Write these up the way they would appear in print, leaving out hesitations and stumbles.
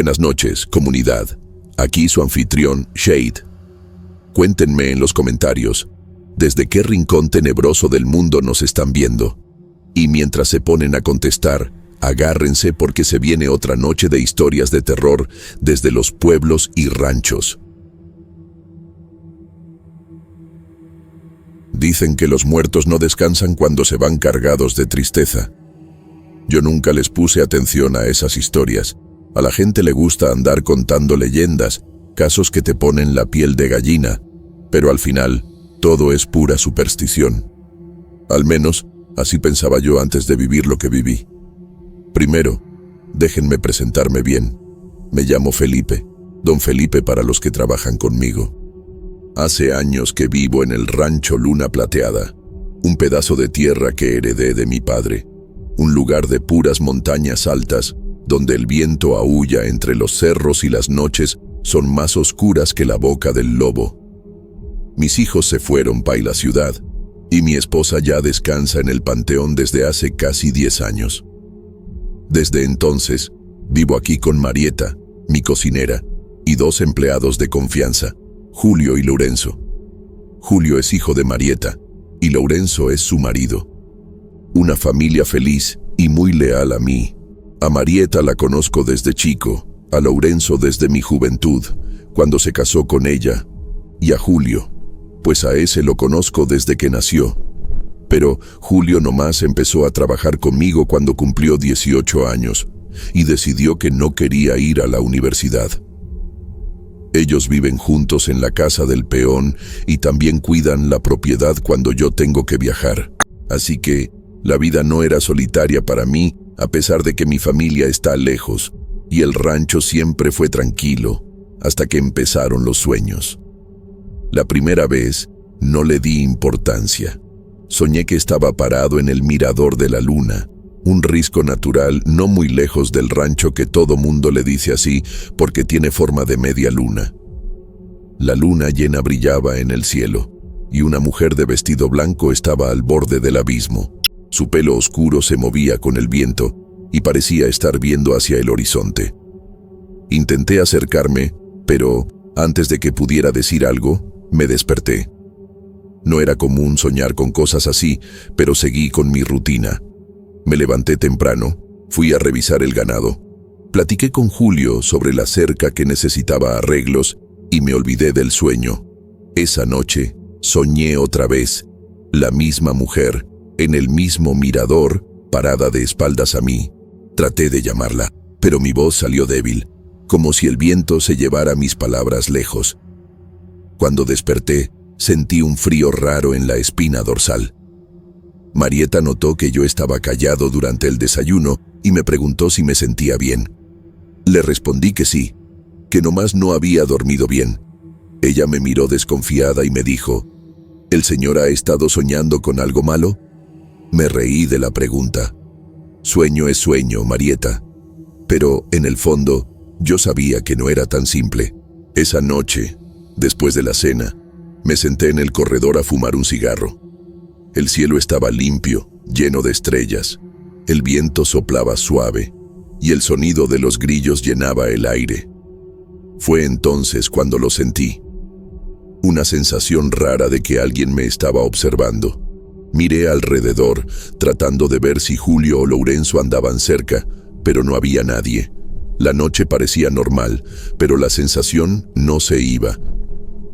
Buenas noches, comunidad. Aquí su anfitrión, Shade. Cuéntenme en los comentarios desde qué rincón tenebroso del mundo nos están viendo. Y mientras se ponen a contestar, agárrense porque se viene otra noche de historias de terror desde los pueblos y ranchos. Dicen que los muertos no descansan cuando se van cargados de tristeza. Yo nunca les puse atención a esas historias. A la gente le gusta andar contando leyendas, casos que te ponen la piel de gallina, pero al final, todo es pura superstición. Al menos, así pensaba yo antes de vivir lo que viví. Primero, déjenme presentarme bien. Me llamo Felipe, Don Felipe para los que trabajan conmigo. Hace años que vivo en el rancho Luna Plateada, un pedazo de tierra que heredé de mi padre, un lugar de puras montañas altas, donde el viento aúlla entre los cerros y las noches son más oscuras que la boca del lobo. Mis hijos se fueron para la ciudad, y mi esposa ya descansa en el panteón desde hace casi 10 años. Desde entonces, vivo aquí con Marieta, mi cocinera, y 2 empleados de confianza, Julio y Lourenço. Julio es hijo de Marieta, y Lourenço es su marido. Una familia feliz y muy leal a mí. A Marieta la conozco desde chico, a Lourenço desde mi juventud, cuando se casó con ella, y a Julio, pues a ese lo conozco desde que nació. Pero Julio nomás empezó a trabajar conmigo cuando cumplió 18 años y decidió que no quería ir a la universidad. Ellos viven juntos en la casa del peón y también cuidan la propiedad cuando yo tengo que viajar. Así que la vida no era solitaria para mí, a pesar de que mi familia está lejos, y el rancho siempre fue tranquilo, hasta que empezaron los sueños. La primera vez, no le di importancia. Soñé que estaba parado en el mirador de la luna, un risco natural no muy lejos del rancho que todo mundo le dice así porque tiene forma de media luna. La luna llena brillaba en el cielo, y una mujer de vestido blanco estaba al borde del abismo. Su pelo oscuro se movía con el viento y parecía estar viendo hacia el horizonte. Intenté acercarme, pero antes de que pudiera decir algo, me desperté. No era común soñar con cosas así, pero seguí con mi rutina. Me levanté temprano, fui a revisar el ganado. Platiqué con Julio sobre la cerca que necesitaba arreglos y me olvidé del sueño. Esa noche soñé otra vez, la misma mujer, en el mismo mirador, parada de espaldas a mí. Traté de llamarla, pero mi voz salió débil, como si el viento se llevara mis palabras lejos. Cuando desperté, sentí un frío raro en la espina dorsal. Marieta notó que yo estaba callado durante el desayuno y me preguntó si me sentía bien. Le respondí que sí, que nomás no había dormido bien. Ella me miró desconfiada y me dijo, ¿el señor ha estado soñando con algo malo? Me reí de la pregunta. Sueño es sueño, Marieta. Pero, en el fondo, yo sabía que no era tan simple. Esa noche, después de la cena, me senté en el corredor a fumar un cigarro. El cielo estaba limpio, lleno de estrellas. El viento soplaba suave, y el sonido de los grillos llenaba el aire. Fue entonces cuando lo sentí. Una sensación rara de que alguien me estaba observando. Miré alrededor, tratando de ver si Julio o Lourenço andaban cerca, pero no había nadie. La noche parecía normal, pero la sensación no se iba.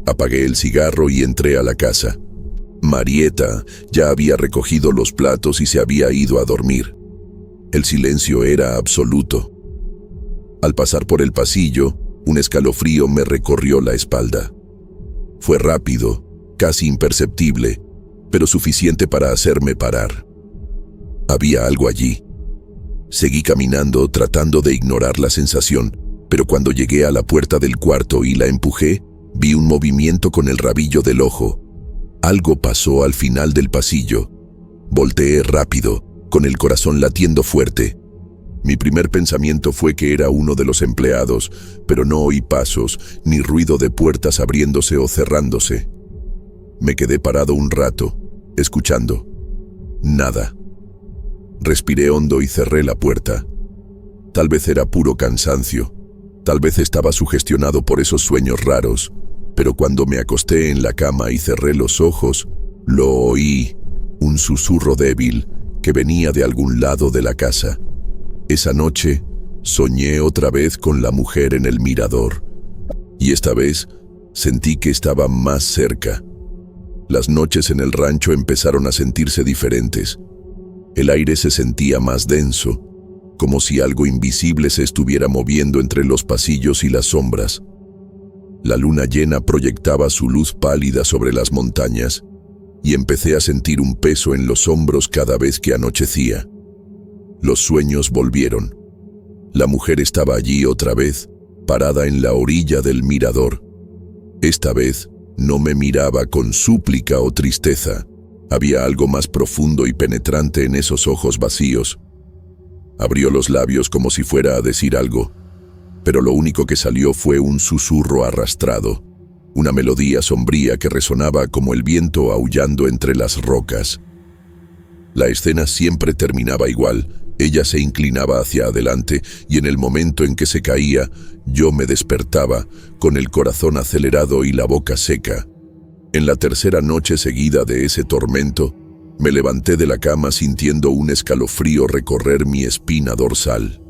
Apagué el cigarro y entré a la casa. Marieta ya había recogido los platos y se había ido a dormir. El silencio era absoluto. Al pasar por el pasillo, un escalofrío me recorrió la espalda. Fue rápido, casi imperceptible, pero suficiente para hacerme parar. Había algo allí. Seguí caminando tratando de ignorar la sensación, pero cuando llegué a la puerta del cuarto y la empujé, vi un movimiento con el rabillo del ojo. Algo pasó al final del pasillo. Volteé rápido, con el corazón latiendo fuerte. Mi primer pensamiento fue que era uno de los empleados, pero no oí pasos, ni ruido de puertas abriéndose o cerrándose. Me quedé parado un rato, escuchando. Nada. Respiré hondo y cerré la puerta. Tal vez era puro cansancio. Tal vez estaba sugestionado por esos sueños raros, pero cuando me acosté en la cama y cerré los ojos, lo oí, un susurro débil que venía de algún lado de la casa. Esa noche, soñé otra vez con la mujer en el mirador, y esta vez sentí que estaba más cerca. Las noches en el rancho empezaron a sentirse diferentes. El aire se sentía más denso, como si algo invisible se estuviera moviendo entre los pasillos y las sombras. La luna llena proyectaba su luz pálida sobre las montañas, y empecé a sentir un peso en los hombros cada vez que anochecía. Los sueños volvieron. La mujer estaba allí otra vez, parada en la orilla del mirador. Esta vez no me miraba con súplica o tristeza. Había algo más profundo y penetrante en esos ojos vacíos. Abrió los labios como si fuera a decir algo, pero lo único que salió fue un susurro arrastrado, una melodía sombría que resonaba como el viento aullando entre las rocas. La escena siempre terminaba igual. Ella se inclinaba hacia adelante y en el momento en que se caía, yo me despertaba, con el corazón acelerado y la boca seca. En la tercera noche seguida de ese tormento, me levanté de la cama sintiendo un escalofrío recorrer mi espina dorsal.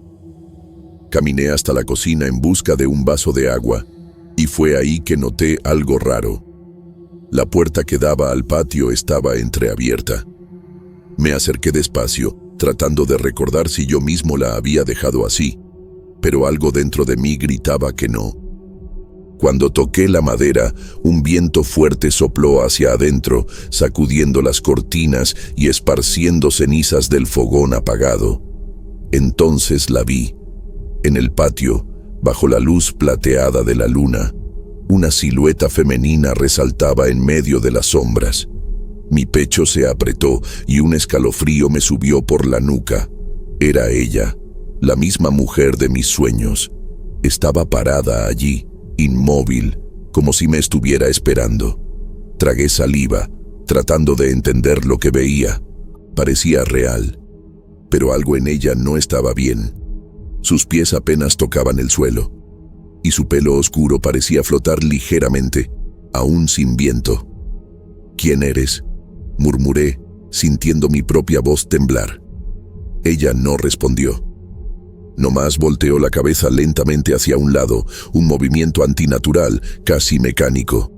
Caminé hasta la cocina en busca de un vaso de agua, y fue ahí que noté algo raro. La puerta que daba al patio estaba entreabierta. Me acerqué despacio, tratando de recordar si yo mismo la había dejado así, pero algo dentro de mí gritaba que no. Cuando toqué la madera, un viento fuerte sopló hacia adentro, sacudiendo las cortinas y esparciendo cenizas del fogón apagado. Entonces la vi. En el patio, bajo la luz plateada de la luna, una silueta femenina resaltaba en medio de las sombras. Mi pecho se apretó y un escalofrío me subió por la nuca. Era ella, la misma mujer de mis sueños. Estaba parada allí, inmóvil, como si me estuviera esperando. Tragué saliva, tratando de entender lo que veía. Parecía real, pero algo en ella no estaba bien. Sus pies apenas tocaban el suelo, y su pelo oscuro parecía flotar ligeramente, aún sin viento. «¿Quién eres?», murmuré, sintiendo mi propia voz temblar. Ella no respondió. Nomás volteó la cabeza lentamente hacia un lado, un movimiento antinatural, casi mecánico.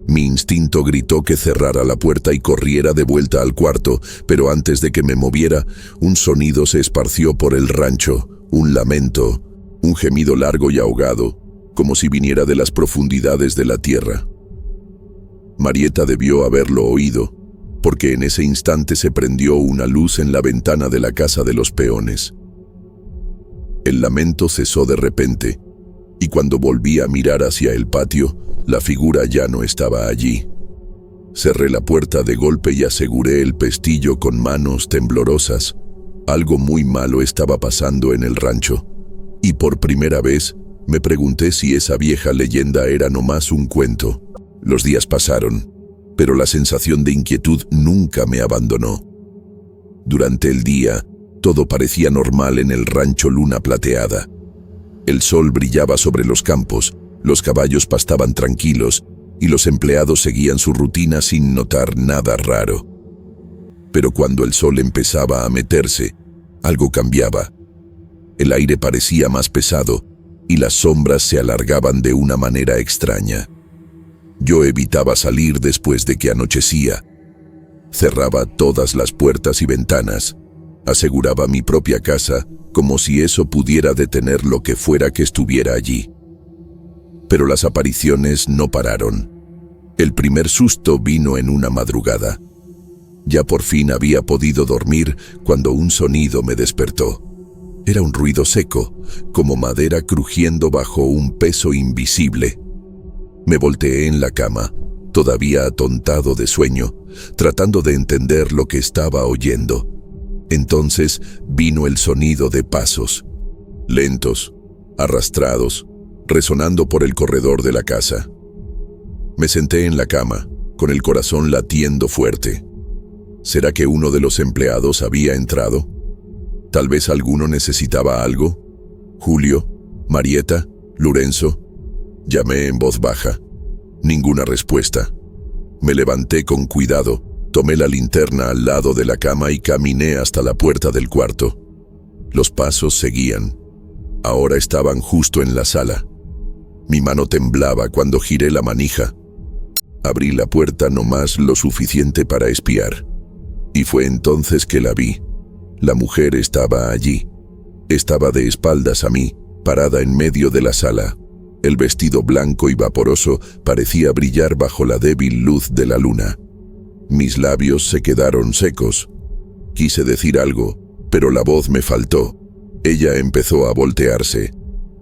Mi instinto gritó que cerrara la puerta y corriera de vuelta al cuarto, pero antes de que me moviera, un sonido se esparció por el rancho, un lamento, un gemido largo y ahogado, como si viniera de las profundidades de la tierra. Marieta debió haberlo oído, porque en ese instante se prendió una luz en la ventana de la casa de los peones. El lamento cesó de repente, y cuando volví a mirar hacia el patio, la figura ya no estaba allí. Cerré la puerta de golpe y aseguré el pestillo con manos temblorosas. Algo muy malo estaba pasando en el rancho, y por primera vez me pregunté si esa vieja leyenda era nomás un cuento. Los días pasaron, pero la sensación de inquietud nunca me abandonó. Durante el día, todo parecía normal en el rancho Luna Plateada. El sol brillaba sobre los campos, los caballos pastaban tranquilos y los empleados seguían su rutina sin notar nada raro. Pero cuando el sol empezaba a meterse, algo cambiaba. El aire parecía más pesado y las sombras se alargaban de una manera extraña. Yo evitaba salir después de que anochecía. Cerraba todas las puertas y ventanas. Aseguraba mi propia casa como si eso pudiera detener lo que fuera que estuviera allí. Pero las apariciones no pararon. El primer susto vino en una madrugada. Ya por fin había podido dormir cuando un sonido me despertó. Era un ruido seco, como madera crujiendo bajo un peso invisible. Me volteé en la cama, todavía atontado de sueño, tratando de entender lo que estaba oyendo. Entonces vino el sonido de pasos, lentos, arrastrados, resonando por el corredor de la casa. Me senté en la cama, con el corazón latiendo fuerte. ¿Será que uno de los empleados había entrado? ¿Tal vez alguno necesitaba algo? ¿Julio? ¿Marieta? «Lorenzo», llamé en voz baja. Ninguna respuesta. Me levanté con cuidado, tomé la linterna al lado de la cama y caminé hasta la puerta del cuarto. Los pasos seguían. Ahora estaban justo en la sala. Mi mano temblaba cuando giré la manija. Abrí la puerta nomás lo suficiente para espiar. Y fue entonces que la vi. La mujer estaba allí. Estaba de espaldas a mí, parada en medio de la sala. El vestido blanco y vaporoso parecía brillar bajo la débil luz de la luna. Mis labios se quedaron secos. Quise decir algo, pero la voz me faltó. Ella empezó a voltearse.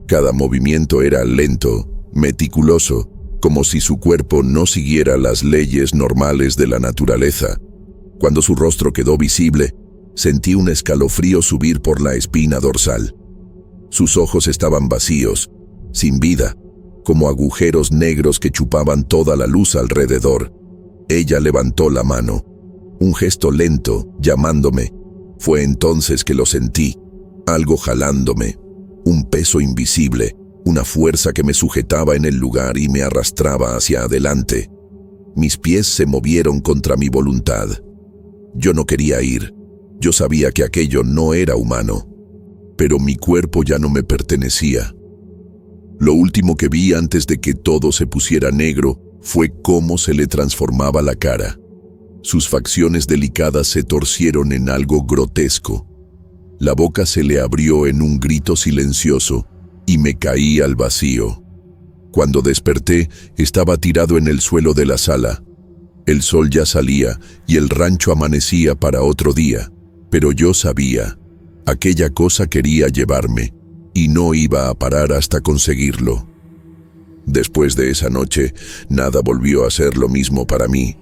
Cada movimiento era lento, meticuloso, como si su cuerpo no siguiera las leyes normales de la naturaleza. Cuando su rostro quedó visible, sentí un escalofrío subir por la espina dorsal. Sus ojos estaban vacíos, sin vida, como agujeros negros que chupaban toda la luz alrededor. Ella levantó la mano, un gesto lento, llamándome. Fue entonces que lo sentí, algo jalándome, un peso invisible, una fuerza que me sujetaba en el lugar y me arrastraba hacia adelante. Mis pies se movieron contra mi voluntad. Yo no quería ir. Yo sabía que aquello no era humano, pero mi cuerpo ya no me pertenecía. Lo último que vi antes de que todo se pusiera negro fue cómo se le transformaba la cara. Sus facciones delicadas se torcieron en algo grotesco. La boca se le abrió en un grito silencioso y me caí al vacío. Cuando desperté, estaba tirado en el suelo de la sala. El sol ya salía y el rancho amanecía para otro día, pero yo sabía, aquella cosa quería llevarme y no iba a parar hasta conseguirlo. Después de esa noche, nada volvió a ser lo mismo para mí.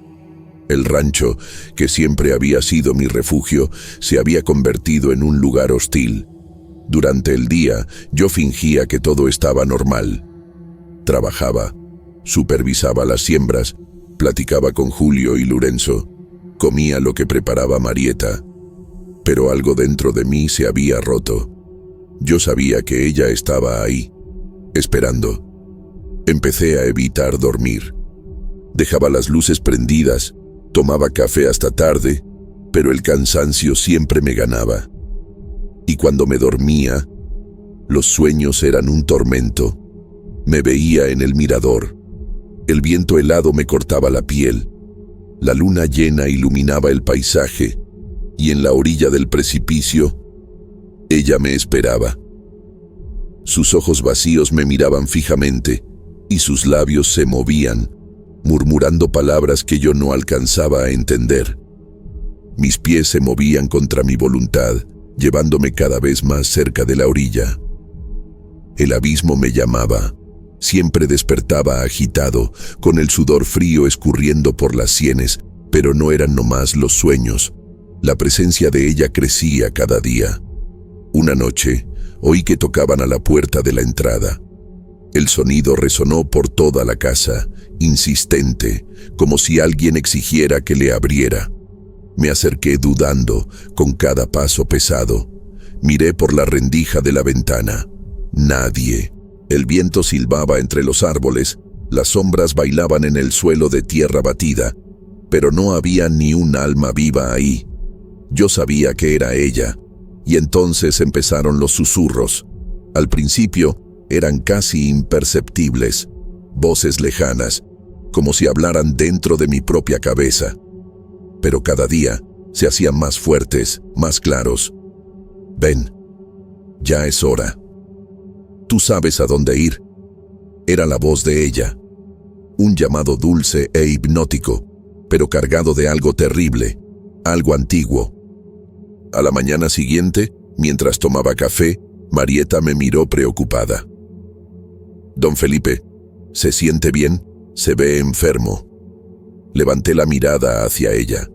El rancho, que siempre había sido mi refugio, se había convertido en un lugar hostil. Durante el día, yo fingía que todo estaba normal. Trabajaba, supervisaba las siembras, platicaba con Julio y Lorenzo, comía lo que preparaba Marieta. Pero algo dentro de mí se había roto. Yo sabía que ella estaba ahí, esperando. Empecé a evitar dormir. Dejaba las luces prendidas, tomaba café hasta tarde, pero el cansancio siempre me ganaba. Y cuando me dormía, los sueños eran un tormento. Me veía en el mirador. El viento helado me cortaba la piel. La luna llena iluminaba el paisaje, y en la orilla del precipicio, ella me esperaba. Sus ojos vacíos me miraban fijamente, y sus labios se movían, murmurando palabras que yo no alcanzaba a entender. Mis pies se movían contra mi voluntad, llevándome cada vez más cerca de la orilla. El abismo me llamaba. Siempre despertaba agitado, con el sudor frío escurriendo por las sienes, pero no eran nomás los sueños. La presencia de ella crecía cada día. Una noche, oí que tocaban a la puerta de la entrada. El sonido resonó por toda la casa, insistente, como si alguien exigiera que le abriera. Me acerqué dudando, con cada paso pesado. Miré por la rendija de la ventana. Nadie. El viento silbaba entre los árboles, las sombras bailaban en el suelo de tierra batida, pero no había ni un alma viva ahí. Yo sabía que era ella, y entonces empezaron los susurros. Al principio eran casi imperceptibles, voces lejanas, como si hablaran dentro de mi propia cabeza. Pero cada día se hacían más fuertes, más claros. Ven, ya es hora. Tú sabes a dónde ir. Era la voz de ella. Un llamado dulce e hipnótico, pero cargado de algo terrible, algo antiguo. A la mañana siguiente, mientras tomaba café, Marieta me miró preocupada. Don Felipe, ¿se siente bien? Se ve enfermo. Levanté la mirada hacia ella.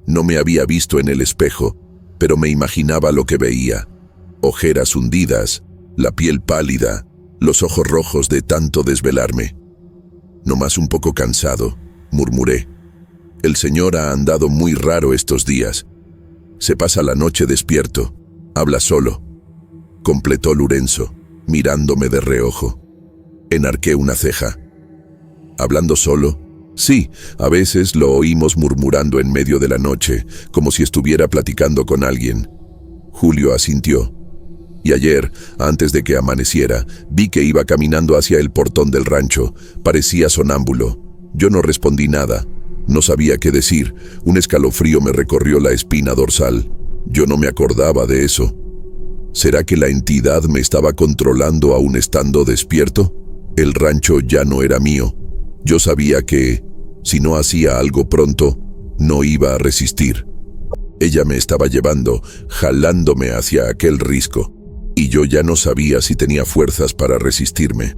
No me había visto en el espejo, pero me imaginaba lo que veía. Ojeras hundidas, la piel pálida, los ojos rojos de tanto desvelarme. Nomás un poco cansado, murmuré. El señor ha andado muy raro estos días. Se pasa la noche despierto, habla solo, completó Lorenzo, mirándome de reojo. Enarqué una ceja. ¿Hablando solo? Sí, a veces lo oímos murmurando en medio de la noche, como si estuviera platicando con alguien. Julio asintió. Y ayer, antes de que amaneciera, vi que iba caminando hacia el portón del rancho. Parecía sonámbulo. Yo no respondí nada. No sabía qué decir. Un escalofrío me recorrió la espina dorsal. Yo no me acordaba de eso. ¿Será que la entidad me estaba controlando aún estando despierto? El rancho ya no era mío. Yo sabía que, si no hacía algo pronto, no iba a resistir. Ella me estaba llevando, jalándome hacia aquel risco, y yo ya no sabía si tenía fuerzas para resistirme.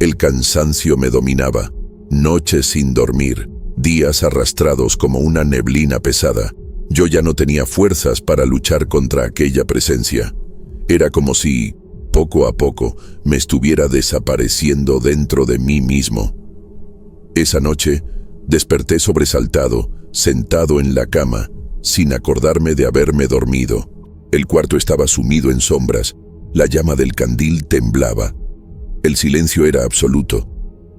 El cansancio me dominaba, noches sin dormir, días arrastrados como una neblina pesada. Yo ya no tenía fuerzas para luchar contra aquella presencia. Era como si, poco a poco, me estuviera desapareciendo dentro de mí mismo. Esa noche, desperté sobresaltado, sentado en la cama, sin acordarme de haberme dormido. El cuarto estaba sumido en sombras, la llama del candil temblaba. El silencio era absoluto,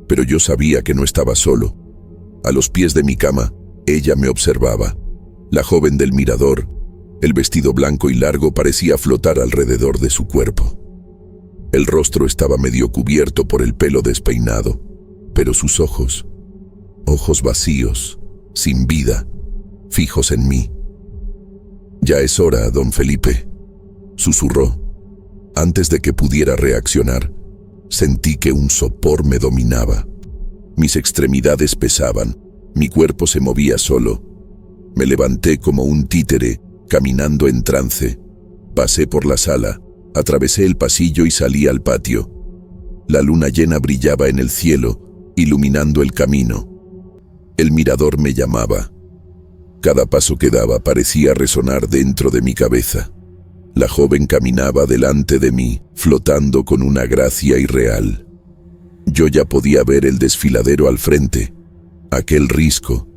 pero yo sabía que no estaba solo. A los pies de mi cama, ella me observaba. La joven del mirador, el vestido blanco y largo parecía flotar alrededor de su cuerpo. El rostro estaba medio cubierto por el pelo despeinado, pero sus ojos vacíos, sin vida, fijos en mí. «Ya es hora, don Felipe», susurró. Antes de que pudiera reaccionar, sentí que un sopor me dominaba. Mis extremidades pesaban, mi cuerpo se movía solo. Me levanté como un títere, caminando en trance. Pasé por la sala, atravesé el pasillo y salí al patio. La luna llena brillaba en el cielo, iluminando el camino. El mirador me llamaba. Cada paso que daba parecía resonar dentro de mi cabeza. La joven caminaba delante de mí, flotando con una gracia irreal. Yo ya podía ver el desfiladero al frente, aquel risco,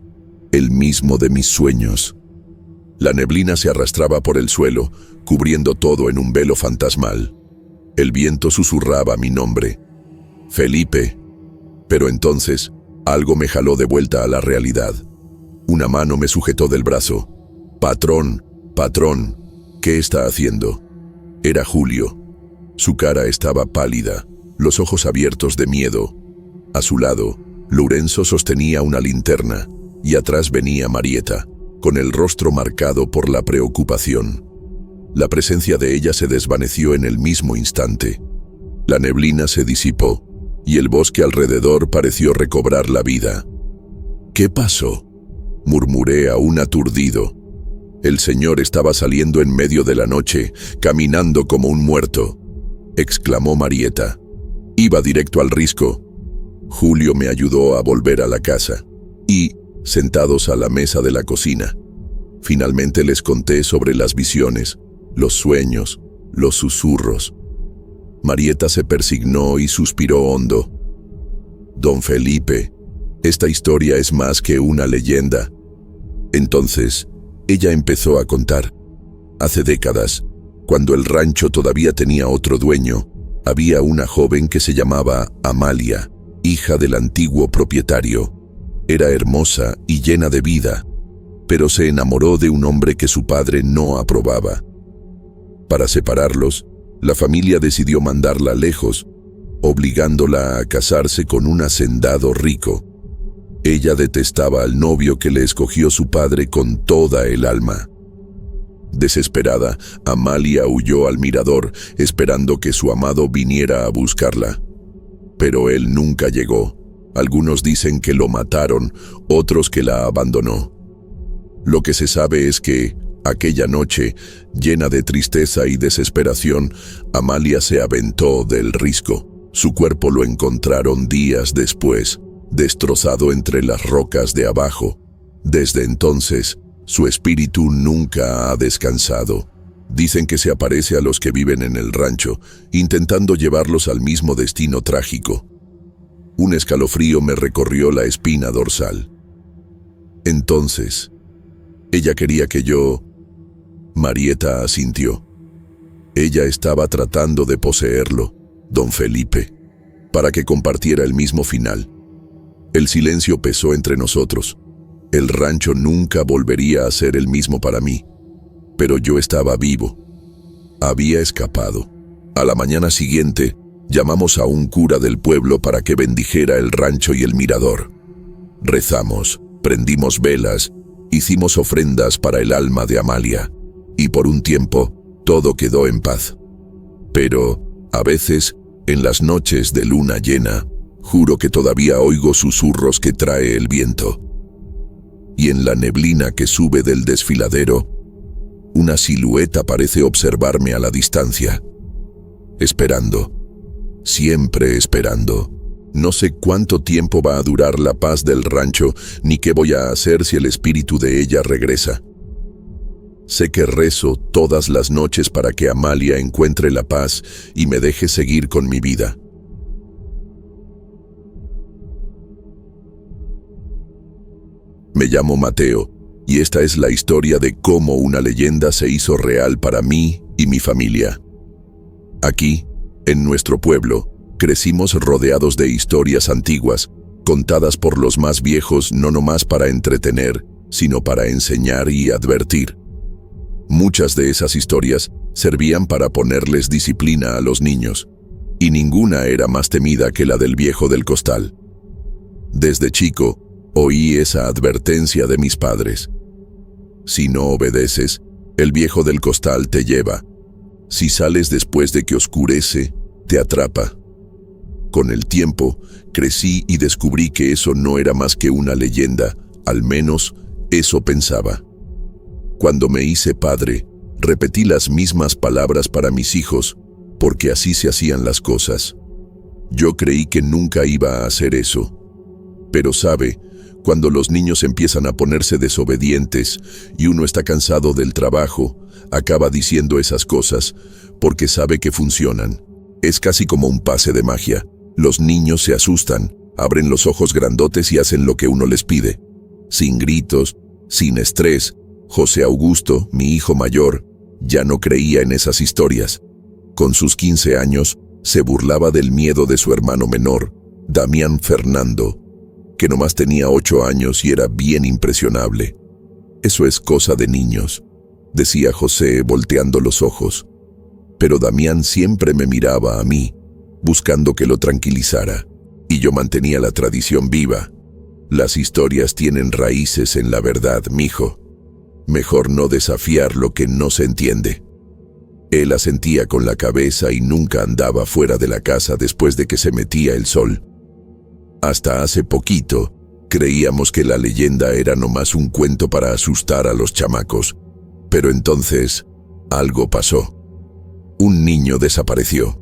el mismo de mis sueños. La neblina se arrastraba por el suelo, cubriendo todo en un velo fantasmal. El viento susurraba mi nombre. «Felipe». Pero entonces, algo me jaló de vuelta a la realidad. Una mano me sujetó del brazo. «Patrón, patrón, ¿qué está haciendo?». Era Julio. Su cara estaba pálida, los ojos abiertos de miedo. A su lado, Lorenzo sostenía una linterna, y atrás venía Marieta, con el rostro marcado por la preocupación. La presencia de ella se desvaneció en el mismo instante. La neblina se disipó, y el bosque alrededor pareció recobrar la vida. «¿Qué pasó?», murmuré aún aturdido. «El señor estaba saliendo en medio de la noche, caminando como un muerto», exclamó Marieta. «Iba directo al risco». Julio me ayudó a volver a la casa, y, sentados a la mesa de la cocina, finalmente les conté sobre las visiones, los sueños, los susurros. Marieta se persignó y suspiró hondo. «Don Felipe, esta historia es más que una leyenda». Entonces, ella empezó a contar. Hace décadas, cuando el rancho todavía tenía otro dueño, había una joven que se llamaba Amalia, hija del antiguo propietario. Era hermosa y llena de vida, pero se enamoró de un hombre que su padre no aprobaba. Para separarlos, la familia decidió mandarla lejos, obligándola a casarse con un hacendado rico. Ella detestaba al novio que le escogió su padre con toda el alma. Desesperada, Amalia huyó al mirador, esperando que su amado viniera a buscarla. Pero él nunca llegó. Algunos dicen que lo mataron, otros que la abandonó. Lo que se sabe es que, aquella noche, llena de tristeza y desesperación, Amalia se aventó del risco. Su cuerpo lo encontraron días después, destrozado entre las rocas de abajo. Desde entonces, su espíritu nunca ha descansado. Dicen que se aparece a los que viven en el rancho, intentando llevarlos al mismo destino trágico. Un escalofrío me recorrió la espina dorsal. Entonces, ella quería que yo... Marieta asintió. Ella estaba tratando de poseerlo, don Felipe. para que compartiera el mismo final. El silencio pesó entre nosotros. El rancho nunca volvería a ser el mismo para mí. Pero yo estaba vivo. Había escapado. A la mañana siguiente, llamamos a un cura del pueblo para que bendijera el rancho y el mirador. Rezamos, prendimos velas, hicimos ofrendas para el alma de Amalia, y por un tiempo todo quedó en paz. Pero, a veces, en las noches de luna llena, juro que todavía oigo susurros que trae el viento. Y en la neblina que sube del desfiladero, una silueta parece observarme a la distancia. Esperando. Siempre esperando. No sé cuánto tiempo va a durar la paz del rancho, ni qué voy a hacer si el espíritu de ella regresa. Sé que rezo todas las noches para que Amalia encuentre la paz y me deje seguir con mi vida. Me llamo Mateo, y esta es la historia de cómo una leyenda se hizo real para mí y mi familia. Aquí, en nuestro pueblo, crecimos rodeados de historias antiguas, contadas por los más viejos no nomás para entretener, sino para enseñar y advertir. Muchas de esas historias servían para ponerles disciplina a los niños, y ninguna era más temida que la del viejo del costal. Desde chico, oí esa advertencia de mis padres. Si no obedeces, el viejo del costal te lleva. Si sales después de que oscurece, te atrapa. Con el tiempo, crecí y descubrí que eso no era más que una leyenda, al menos eso pensaba. Cuando me hice padre, repetí las mismas palabras para mis hijos, porque así se hacían las cosas. Yo creí que nunca iba a hacer eso. Pero sabe, cuando los niños empiezan a ponerse desobedientes y uno está cansado del trabajo, acaba diciendo esas cosas porque sabe que funcionan. Es casi como un pase de magia. Los niños se asustan, abren los ojos grandotes y hacen lo que uno les pide. Sin gritos, sin estrés, José Augusto, mi hijo mayor, ya no creía en esas historias. Con sus 15 años, se burlaba del miedo de su hermano menor, Damián Fernando, que nomás tenía 8 años y era bien impresionable. Eso es cosa de niños, decía José volteando los ojos. Pero Damián siempre me miraba a mí, buscando que lo tranquilizara, y yo mantenía la tradición viva. Las historias tienen raíces en la verdad, mijo. Mejor no desafiar lo que no se entiende. Él asentía con la cabeza y nunca andaba fuera de la casa después de que se metía el sol. Hasta hace poquito, creíamos que la leyenda era nomás un cuento para asustar a los chamacos. Pero entonces, algo pasó. Un niño desapareció.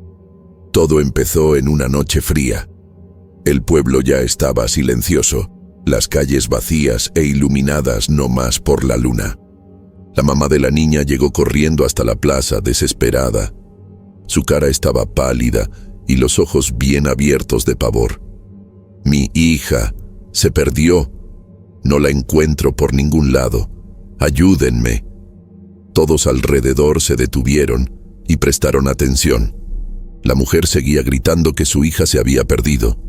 Todo empezó en una noche fría. El pueblo ya estaba silencioso, las calles vacías e iluminadas nomás por la luna. La mamá de la niña llegó corriendo hasta la plaza, desesperada. Su cara estaba pálida y los ojos bien abiertos de pavor. Mi hija se perdió. No la encuentro por ningún lado. Ayúdenme. Todos alrededor se detuvieron y prestaron atención. La mujer seguía gritando que su hija se había perdido.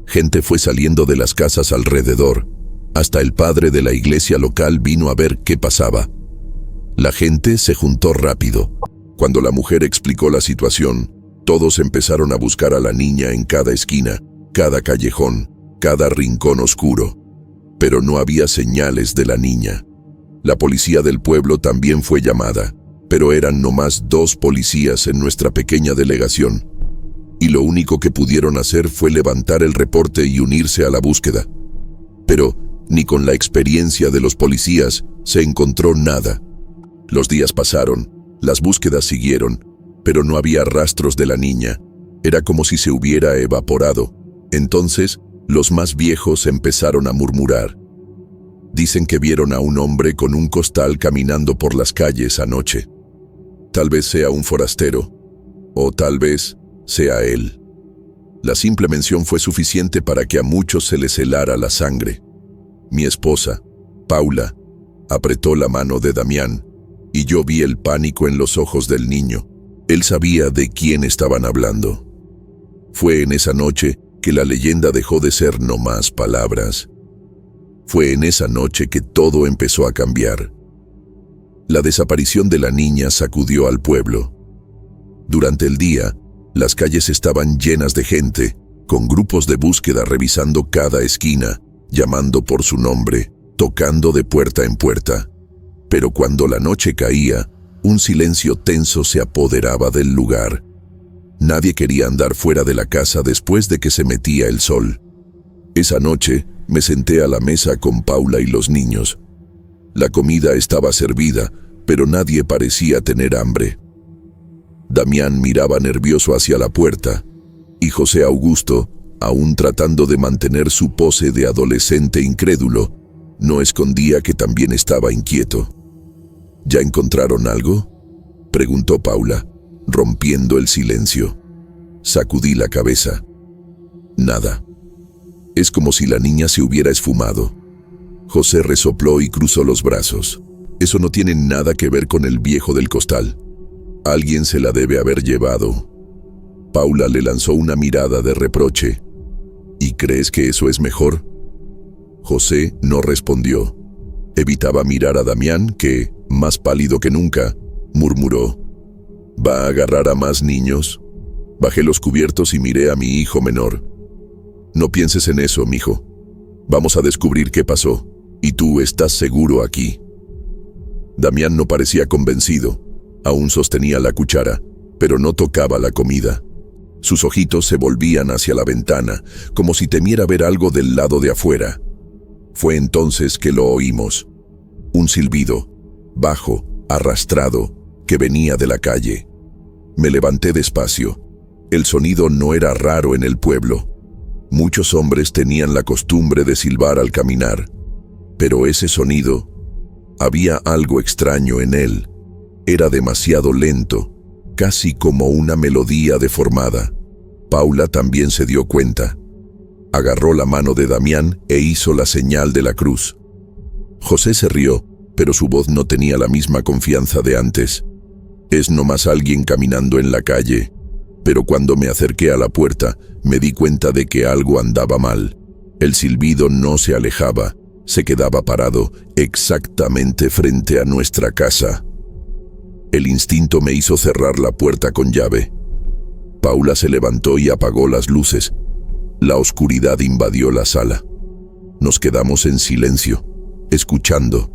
Gente fue saliendo de las casas alrededor. Hasta el padre de la iglesia local vino a ver qué pasaba. La gente se juntó rápido. Cuando la mujer explicó la situación, todos empezaron a buscar a la niña en cada esquina, cada callejón, cada rincón oscuro. Pero no había señales de la niña. La policía del pueblo también fue llamada, pero eran nomás 2 policías en nuestra pequeña delegación. Y lo único que pudieron hacer fue levantar el reporte y unirse a la búsqueda. Pero ni con la experiencia de los policías se encontró nada. Los días pasaron, las búsquedas siguieron, pero no había rastros de la niña. Era como si se hubiera evaporado. Entonces, los más viejos empezaron a murmurar. Dicen que vieron a un hombre con un costal caminando por las calles anoche. Tal vez sea un forastero, o tal vez sea él. La simple mención fue suficiente para que a muchos se les helara la sangre. Mi esposa, Paula, apretó la mano de Damián, y yo vi el pánico en los ojos del niño. Él sabía de quién estaban hablando. Fue en esa noche que la leyenda dejó de ser nomás palabras. Fue en esa noche que todo empezó a cambiar. La desaparición de la niña sacudió al pueblo. Durante el día, las calles estaban llenas de gente, con grupos de búsqueda revisando cada esquina, llamando por su nombre, tocando de puerta en puerta. Pero cuando la noche caía, un silencio tenso se apoderaba del lugar. Nadie quería andar fuera de la casa después de que se metía el sol. Esa noche, me senté a la mesa con Paula y los niños. La comida estaba servida, pero nadie parecía tener hambre. Damián miraba nervioso hacia la puerta, y José Augusto, aún tratando de mantener su pose de adolescente incrédulo, no escondía que también estaba inquieto. ¿Ya encontraron algo?, preguntó Paula, rompiendo el silencio. Sacudí la cabeza. Nada. Es como si la niña se hubiera esfumado. José resopló y cruzó los brazos. Eso no tiene nada que ver con el viejo del costal. Alguien se la debe haber llevado. Paula le lanzó una mirada de reproche. ¿Y crees que eso es mejor? José no respondió. Evitaba mirar a Damián que, más pálido que nunca, murmuró: ¿Va a agarrar a más niños? Bajé los cubiertos y miré a mi hijo menor. No pienses en eso, mijo. Vamos a descubrir qué pasó, y tú estás seguro aquí. Damián no parecía convencido. Aún sostenía la cuchara, pero no tocaba la comida. Sus ojitos se volvían hacia la ventana, como si temiera ver algo del lado de afuera. Fue entonces que lo oímos. Un silbido, bajo, arrastrado, que venía de la calle. Me levanté despacio. El sonido no era raro en el pueblo. Muchos hombres tenían la costumbre de silbar al caminar, pero ese sonido, había algo extraño en él. Era demasiado lento, casi como una melodía deformada. Paula también se dio cuenta. Agarró la mano de Damián e hizo la señal de la cruz. José se rió, pero su voz no tenía la misma confianza de antes. Es nomás alguien caminando en la calle. Pero cuando me acerqué a la puerta, me di cuenta de que algo andaba mal. El silbido no se alejaba, se quedaba parado exactamente frente a nuestra casa. El instinto me hizo cerrar la puerta con llave. Paula se levantó y apagó las luces. La oscuridad invadió la sala. Nos quedamos en silencio, escuchando.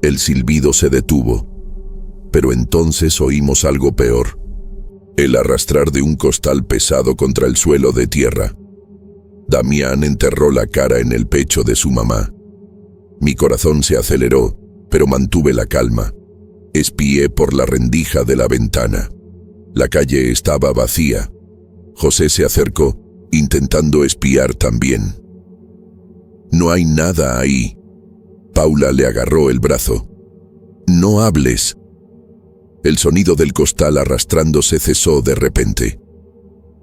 El silbido se detuvo, pero entonces oímos algo peor. El arrastrar de un costal pesado contra el suelo de tierra. Damián enterró la cara en el pecho de su mamá. Mi corazón se aceleró, pero mantuve la calma. Espié por la rendija de la ventana. La calle estaba vacía. José se acercó, intentando espiar también. No hay nada ahí. Paula le agarró el brazo. No hables. El sonido del costal arrastrándose cesó de repente.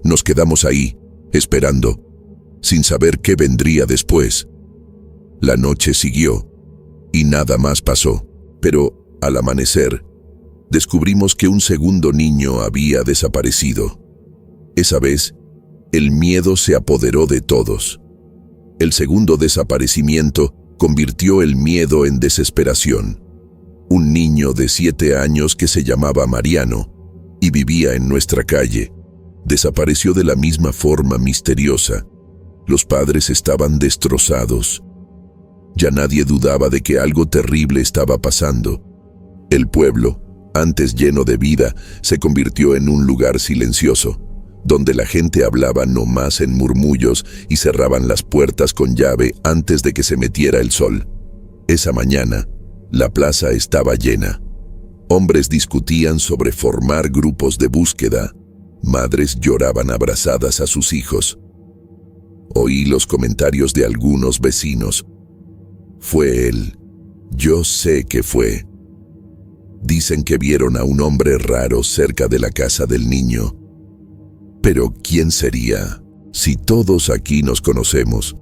Nos quedamos ahí, esperando, sin saber qué vendría después. La noche siguió, y nada más pasó, pero al amanecer, descubrimos que un segundo niño había desaparecido. Esa vez, el miedo se apoderó de todos. El segundo desaparecimiento convirtió el miedo en desesperación. Un niño de 7 años que se llamaba Mariano y vivía en nuestra calle, desapareció de la misma forma misteriosa. Los padres estaban destrozados. Ya nadie dudaba de que algo terrible estaba pasando. El pueblo, antes lleno de vida, se convirtió en un lugar silencioso, donde la gente hablaba nomás en murmullos y cerraban las puertas con llave antes de que se metiera el sol. Esa mañana, la plaza estaba llena. Hombres discutían sobre formar grupos de búsqueda. Madres lloraban abrazadas a sus hijos. Oí los comentarios de algunos vecinos. Fue él. Yo sé que fue. Dicen que vieron a un hombre raro cerca de la casa del niño. Pero ¿quién sería? Si todos aquí nos conocemos.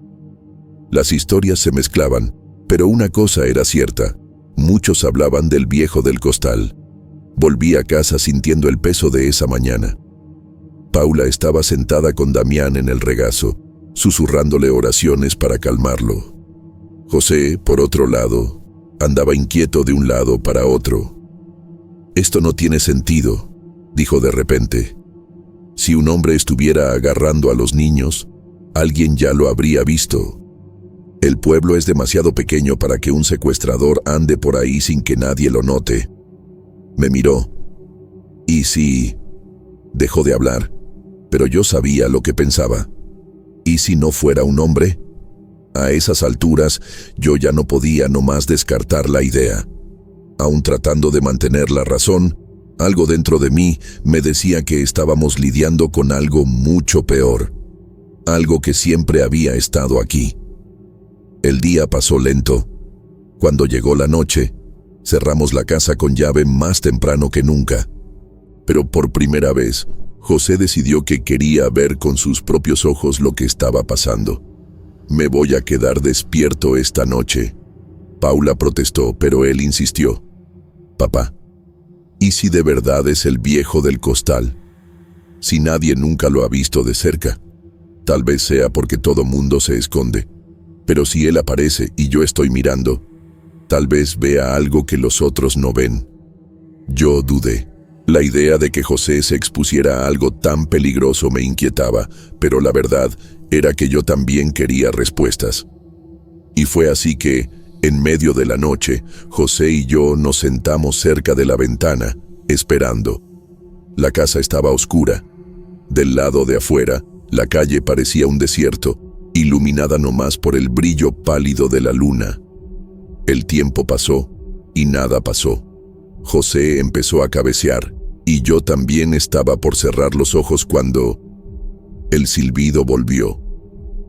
Las historias se mezclaban, pero una cosa era cierta. Muchos hablaban del viejo del costal. Volví a casa sintiendo el peso de esa mañana. Paula estaba sentada con Damián en el regazo, susurrándole oraciones para calmarlo. José, por otro lado, andaba inquieto de un lado para otro. «Esto no tiene sentido», dijo de repente. «Si un hombre estuviera agarrando a los niños, alguien ya lo habría visto. El pueblo es demasiado pequeño para que un secuestrador ande por ahí sin que nadie lo note». Me miró. «¿Y si...?» Dejó de hablar, pero yo sabía lo que pensaba. ¿Y si no fuera un hombre? A esas alturas, yo ya no podía nomás descartar la idea. Aún tratando de mantener la razón, algo dentro de mí me decía que estábamos lidiando con algo mucho peor. Algo que siempre había estado aquí. El día pasó lento. Cuando llegó la noche, cerramos la casa con llave más temprano que nunca. Pero por primera vez, José decidió que quería ver con sus propios ojos lo que estaba pasando. «Me voy a quedar despierto esta noche». Paula protestó, pero él insistió. «Papá, ¿y si de verdad es el viejo del costal? Si nadie nunca lo ha visto de cerca. Tal vez sea porque todo mundo se esconde. Pero si él aparece y yo estoy mirando, tal vez vea algo que los otros no ven». Yo dudé. La idea de que José se expusiera a algo tan peligroso me inquietaba, pero la verdad era que yo también quería respuestas. Y fue así que, en medio de la noche, José y yo nos sentamos cerca de la ventana, esperando. La casa estaba oscura. Del lado de afuera, la calle parecía un desierto, iluminada nomás por el brillo pálido de la luna. El tiempo pasó, y nada pasó. José empezó a cabecear, y yo también estaba por cerrar los ojos cuando el silbido volvió.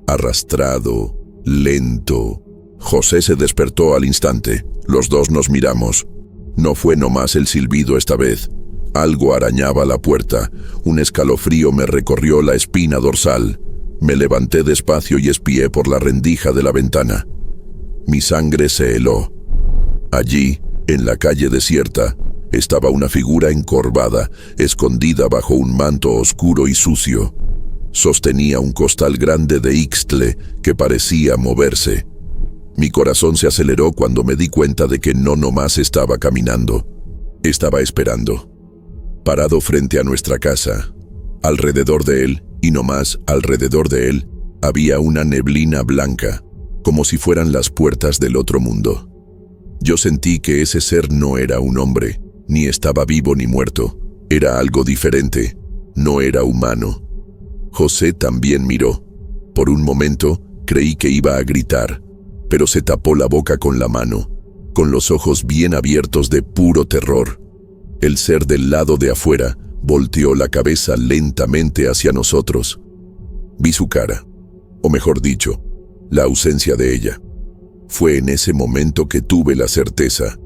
Arrastrado, lento. José se despertó al instante. Los dos nos miramos. No fue nomás el silbido esta vez. Algo arañaba la puerta. Un escalofrío me recorrió la espina dorsal. Me levanté despacio y espié por la rendija de la ventana. Mi sangre se heló. Allí, en la calle desierta, estaba una figura encorvada, escondida bajo un manto oscuro y sucio. Sostenía un costal grande de ixtle que parecía moverse. Mi corazón se aceleró cuando me di cuenta de que no nomás estaba caminando. Estaba esperando. Parado frente a nuestra casa. Alrededor de él, y nomás alrededor de él, había una neblina blanca, como si fueran las puertas del otro mundo. Yo sentí que ese ser no era un hombre, ni estaba vivo ni muerto. Era algo diferente. No era humano. José también miró. Por un momento, creí que iba a gritar, pero se tapó la boca con la mano, con los ojos bien abiertos de puro terror. El ser del lado de afuera volteó la cabeza lentamente hacia nosotros. Vi su cara, o mejor dicho, la ausencia de ella. Fue en ese momento que tuve la certeza.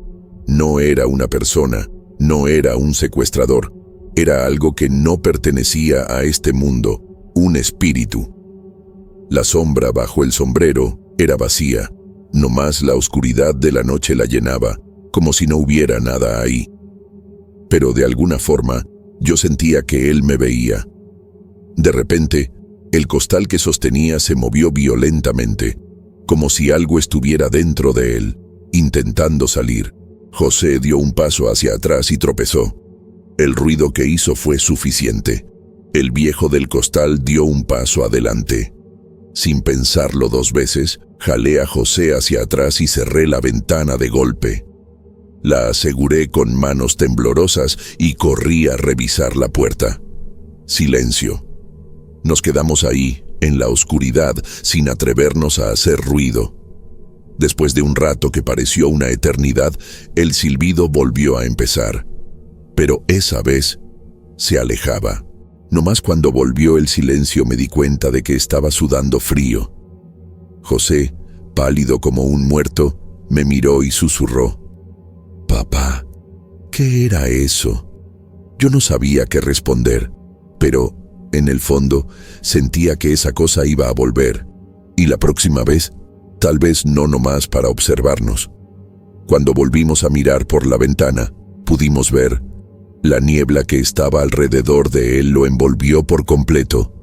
No era una persona, no era un secuestrador, era algo que no pertenecía a este mundo, un espíritu. La sombra bajo el sombrero era vacía, nomás la oscuridad de la noche la llenaba, como si no hubiera nada ahí. Pero de alguna forma, yo sentía que él me veía. De repente, el costal que sostenía se movió violentamente, como si algo estuviera dentro de él, intentando salir. José dio un paso hacia atrás y tropezó. El ruido que hizo fue suficiente. El viejo del costal dio un paso adelante. Sin pensarlo dos veces, jalé a José hacia atrás y cerré la ventana de golpe. La aseguré con manos temblorosas y corrí a revisar la puerta. Silencio. Nos quedamos ahí, en la oscuridad, sin atrevernos a hacer ruido. Después de un rato que pareció una eternidad, el silbido volvió a empezar. Pero esa vez se alejaba. Nomás cuando volvió el silencio me di cuenta de que estaba sudando frío. José, pálido como un muerto, me miró y susurró. «Papá, ¿qué era eso?» Yo no sabía qué responder, pero, en el fondo, sentía que esa cosa iba a volver. Y la próxima vez, tal vez no nomás para observarnos. Cuando volvimos a mirar por la ventana, pudimos ver La niebla que estaba alrededor de él lo envolvió por completo.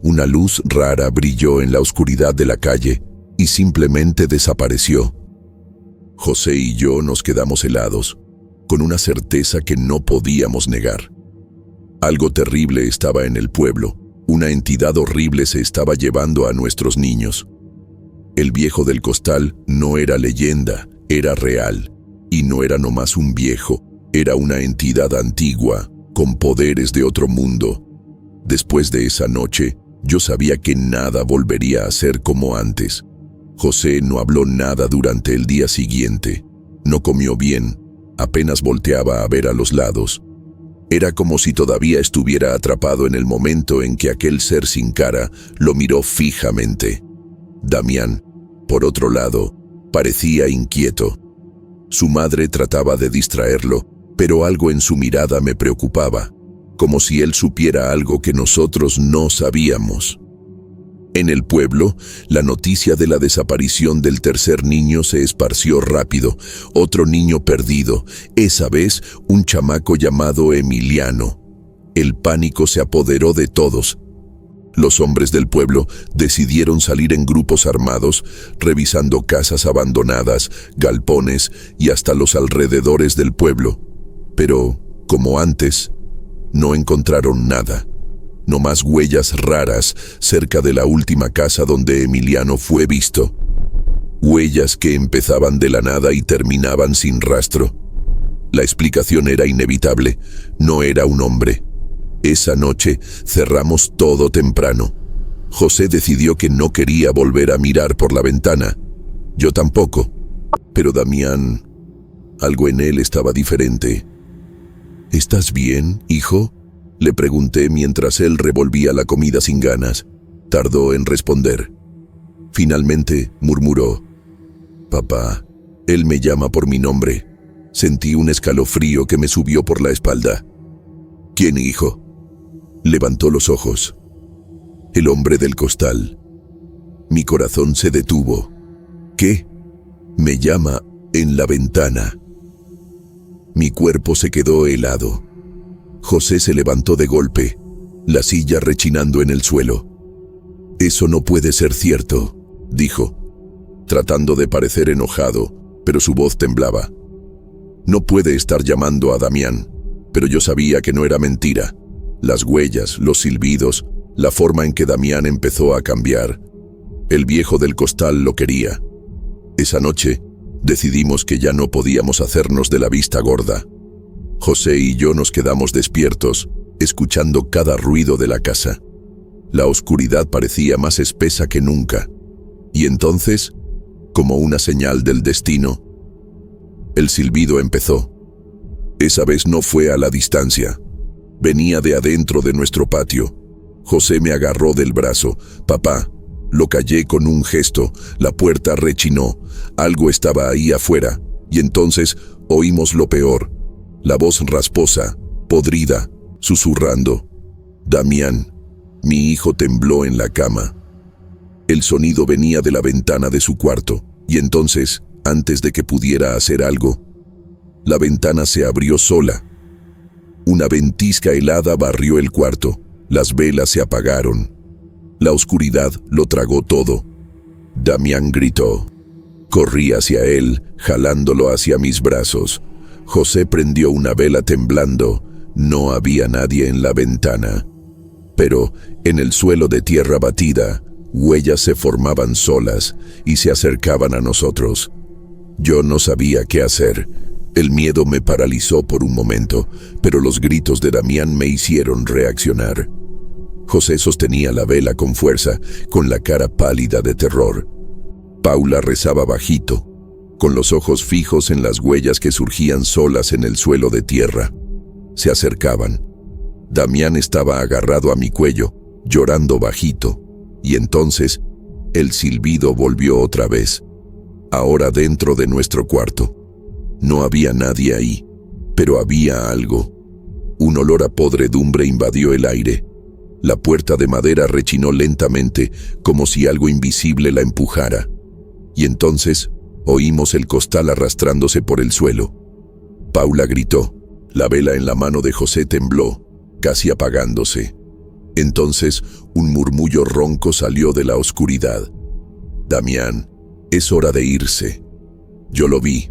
Una luz rara brilló en la oscuridad de la calle y simplemente desapareció. José y yo nos quedamos helados, con una certeza que no podíamos negar. Algo terrible estaba en el pueblo. Una entidad horrible se estaba llevando a nuestros niños. El viejo del costal no era leyenda, era real. Y no era nomás un viejo, era una entidad antigua, con poderes de otro mundo. Después de esa noche, yo sabía que nada volvería a ser como antes. José no habló nada durante el día siguiente. No comió bien, apenas volteaba a ver a los lados. Era como si todavía estuviera atrapado en el momento en que aquel ser sin cara lo miró fijamente. Damián, por otro lado, parecía inquieto. Su madre trataba de distraerlo, pero algo en su mirada me preocupaba, como si él supiera algo que nosotros no sabíamos. En el pueblo, la noticia de la desaparición del tercer niño se esparció rápido. Otro niño perdido, esa vez un chamaco llamado Emiliano. El pánico se apoderó de todos. Los hombres del pueblo decidieron salir en grupos armados, revisando casas abandonadas, galpones y hasta los alrededores del pueblo. Pero, como antes, no encontraron nada. No más huellas raras cerca de la última casa donde Emiliano fue visto. Huellas que empezaban de la nada y terminaban sin rastro. La explicación era inevitable, no era un hombre. Esa noche cerramos todo temprano. José decidió que no quería volver a mirar por la ventana. Yo tampoco. Pero Damián, algo en él estaba diferente. ¿Estás bien, hijo?, le pregunté mientras él revolvía la comida sin ganas. Tardó en responder. Finalmente murmuró: «Papá, él me llama por mi nombre». Sentí un escalofrío que me subió por la espalda. «¿Quién, hijo?». Levantó los ojos. «El hombre del costal». Mi corazón se detuvo. «¿Qué?». «Me llama en la ventana». Mi cuerpo se quedó helado. José se levantó de golpe, la silla rechinando en el suelo. «Eso no puede ser cierto», dijo, tratando de parecer enojado, pero su voz temblaba. «No puede estar llamando a Damián», pero yo sabía que no era mentira. Las huellas, los silbidos, la forma en que Damián empezó a cambiar. El viejo del costal lo quería. Esa noche decidimos que ya no podíamos hacernos de la vista gorda. José y yo nos quedamos despiertos, escuchando cada ruido de la casa. La oscuridad parecía más espesa que nunca. Y entonces, como una señal del destino, el silbido empezó. Esa vez no fue a la distancia. Venía de adentro de nuestro patio. José me agarró del brazo. «Papá». Lo callé con un gesto. La puerta rechinó. Algo estaba ahí afuera. Y entonces oímos lo peor. La voz rasposa, podrida, susurrando. «Damián». Mi hijo tembló en la cama. El sonido venía de la ventana de su cuarto. Y entonces, antes de que pudiera hacer algo, la ventana se abrió sola. Una ventisca helada barrió el cuarto. Las velas se apagaron. La oscuridad lo tragó todo. Damián gritó. Corrí hacia él, jalándolo hacia mis brazos. José prendió una vela temblando. No había nadie en la ventana. Pero, en el suelo de tierra batida, huellas se formaban solas y se acercaban a nosotros. Yo no sabía qué hacer. El miedo me paralizó por un momento, pero los gritos de Damián me hicieron reaccionar. José sostenía la vela con fuerza, con la cara pálida de terror. Paula rezaba bajito, con los ojos fijos en las huellas que surgían solas en el suelo de tierra. Se acercaban. Damián estaba agarrado a mi cuello, llorando bajito, y entonces el silbido volvió otra vez, ahora dentro de nuestro cuarto. No había nadie ahí, pero había algo. Un olor a podredumbre invadió el aire. La puerta de madera rechinó lentamente, como si algo invisible la empujara. Y entonces oímos el costal arrastrándose por el suelo. Paula gritó. La vela en la mano de José tembló, casi apagándose. Entonces, un murmullo ronco salió de la oscuridad. «Damián, es hora de irse». Yo lo vi.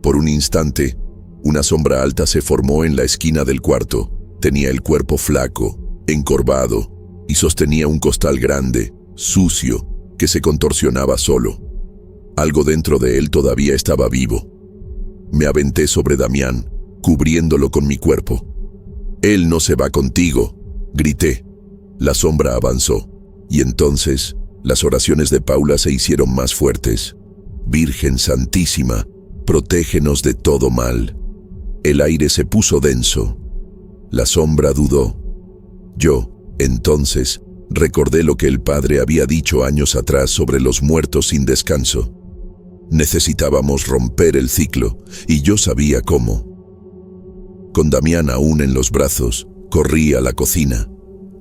Por un instante, una sombra alta se formó en la esquina del cuarto. Tenía el cuerpo flaco, encorvado, y sostenía un costal grande, sucio, que se contorsionaba solo. Algo dentro de él todavía estaba vivo. Me aventé sobre Damián, cubriéndolo con mi cuerpo. «Él no se va contigo», grité. La sombra avanzó, y entonces las oraciones de Paula se hicieron más fuertes. «Virgen Santísima, protégenos de todo mal». El aire se puso denso. La sombra dudó. Yo, entonces, recordé lo que el padre había dicho años atrás sobre los muertos sin descanso. Necesitábamos romper el ciclo, y yo sabía cómo. Con Damián aún en los brazos, corrí a la cocina.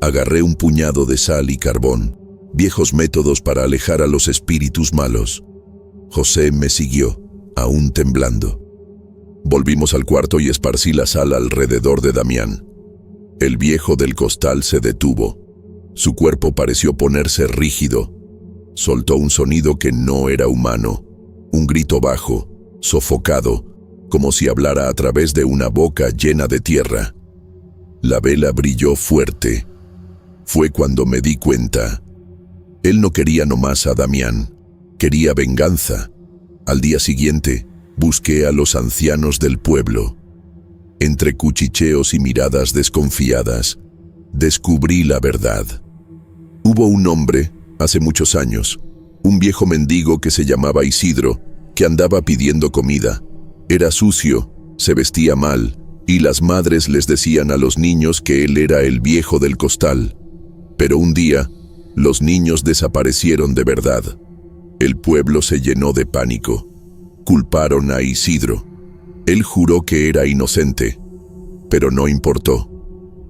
Agarré un puñado de sal y carbón, viejos métodos para alejar a los espíritus malos. José me siguió, aún temblando. Volvimos al cuarto y esparcí la sal alrededor de Damián. El viejo del costal se detuvo. Su cuerpo pareció ponerse rígido. Soltó un sonido que no era humano, un grito bajo, sofocado, como si hablara a través de una boca llena de tierra. La vela brilló fuerte. Fue cuando me di cuenta. Él no quería nomás a Damián, quería venganza. Al día siguiente, busqué a los ancianos del pueblo. Entre cuchicheos y miradas desconfiadas, descubrí la verdad. Hubo un hombre, hace muchos años, un viejo mendigo que se llamaba Isidro, que andaba pidiendo comida. Era sucio, se vestía mal, y las madres les decían a los niños que él era el viejo del costal. Pero un día, los niños desaparecieron de verdad. El pueblo se llenó de pánico. Culparon a Isidro. Él juró que era inocente, pero no importó.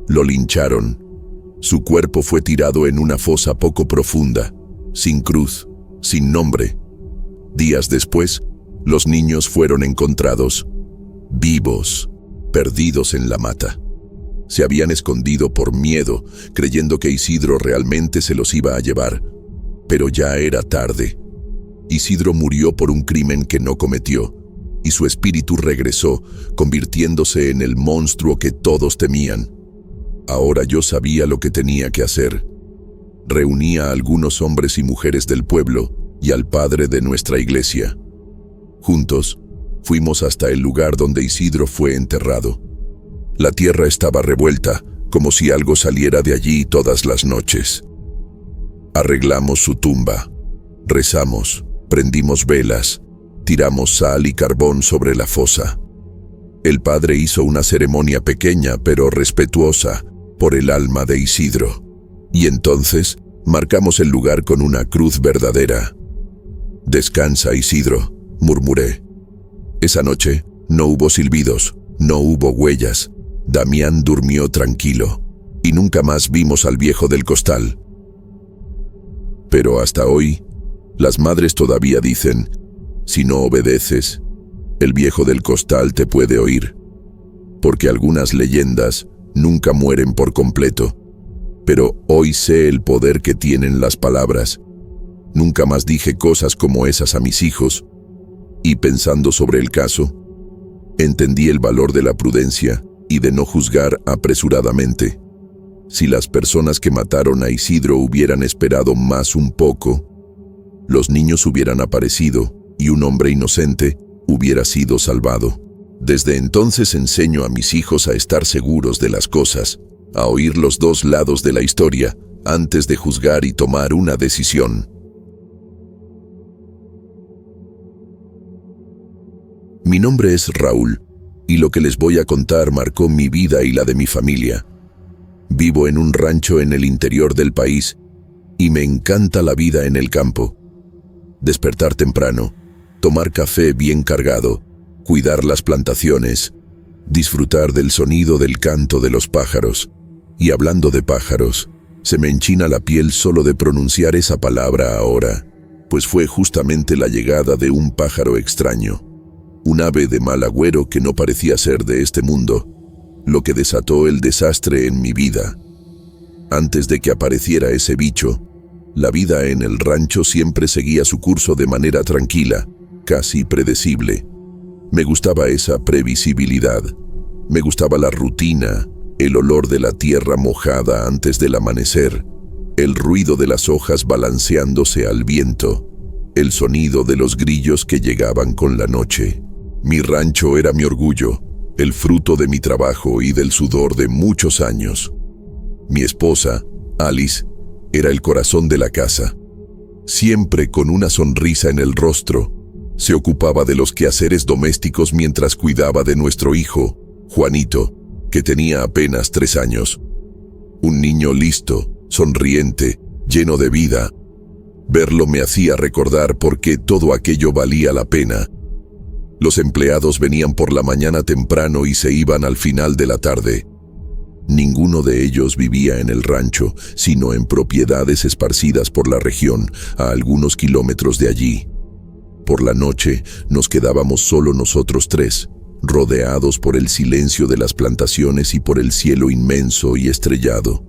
Lo lincharon. Su cuerpo fue tirado en una fosa poco profunda, sin cruz, sin nombre. Días después, los niños fueron encontrados, vivos, perdidos en la mata. Se habían escondido por miedo, creyendo que Isidro realmente se los iba a llevar. Pero ya era tarde. Isidro murió por un crimen que no cometió, y su espíritu regresó, convirtiéndose en el monstruo que todos temían. Ahora yo sabía lo que tenía que hacer. Reuní a algunos hombres y mujeres del pueblo y al padre de nuestra iglesia. Juntos, fuimos hasta el lugar donde Isidro fue enterrado. La tierra estaba revuelta, como si algo saliera de allí todas las noches. Arreglamos su tumba, rezamos, prendimos velas, tiramos sal y carbón sobre la fosa. El padre hizo una ceremonia pequeña pero respetuosa por el alma de Isidro. Y entonces marcamos el lugar con una cruz verdadera. «Descansa, Isidro», murmuré. Esa noche no hubo silbidos, no hubo huellas. Damián durmió tranquilo, y nunca más vimos al viejo del costal. Pero hasta hoy, las madres todavía dicen, si no obedeces, el viejo del costal te puede oír. Porque algunas leyendas nunca mueren por completo. Pero hoy sé el poder que tienen las palabras. Nunca más dije cosas como esas a mis hijos. Y pensando sobre el caso, entendí el valor de la prudencia y de no juzgar apresuradamente. Si las personas que mataron a Isidro hubieran esperado más un poco, los niños hubieran aparecido y un hombre inocente hubiera sido salvado. Desde entonces enseño a mis hijos a estar seguros de las cosas, a oír los dos lados de la historia antes de juzgar y tomar una decisión. Mi nombre es Raúl, y lo que les voy a contar marcó mi vida y la de mi familia. Vivo en un rancho en el interior del país, y me encanta la vida en el campo. Despertar temprano, tomar café bien cargado, cuidar las plantaciones, disfrutar del sonido del canto de los pájaros. Y hablando de pájaros, se me enchina la piel solo de pronunciar esa palabra ahora, pues fue justamente la llegada de un pájaro extraño. un ave de mal agüero que no parecía ser de este mundo, lo que desató el desastre en mi vida. Antes de que apareciera ese bicho, la vida en el rancho siempre seguía su curso de manera tranquila, casi predecible. Me gustaba esa previsibilidad. Me gustaba la rutina, el olor de la tierra mojada antes del amanecer, el ruido de las hojas balanceándose al viento, el sonido de los grillos que llegaban con la noche. Mi rancho era mi orgullo, el fruto de mi trabajo y del sudor de muchos años. Mi esposa, Alice, era el corazón de la casa. Siempre con una sonrisa en el rostro, se ocupaba de los quehaceres domésticos mientras cuidaba de nuestro hijo, Juanito, que tenía apenas 3 años. Un niño listo, sonriente, lleno de vida. Verlo me hacía recordar por qué todo aquello valía la pena. Los empleados venían por la mañana temprano y se iban al final de la tarde. Ninguno de ellos vivía en el rancho, sino en propiedades esparcidas por la región, a algunos kilómetros de allí. Por la noche nos quedábamos solo nosotros 3, rodeados por el silencio de las plantaciones y por el cielo inmenso y estrellado.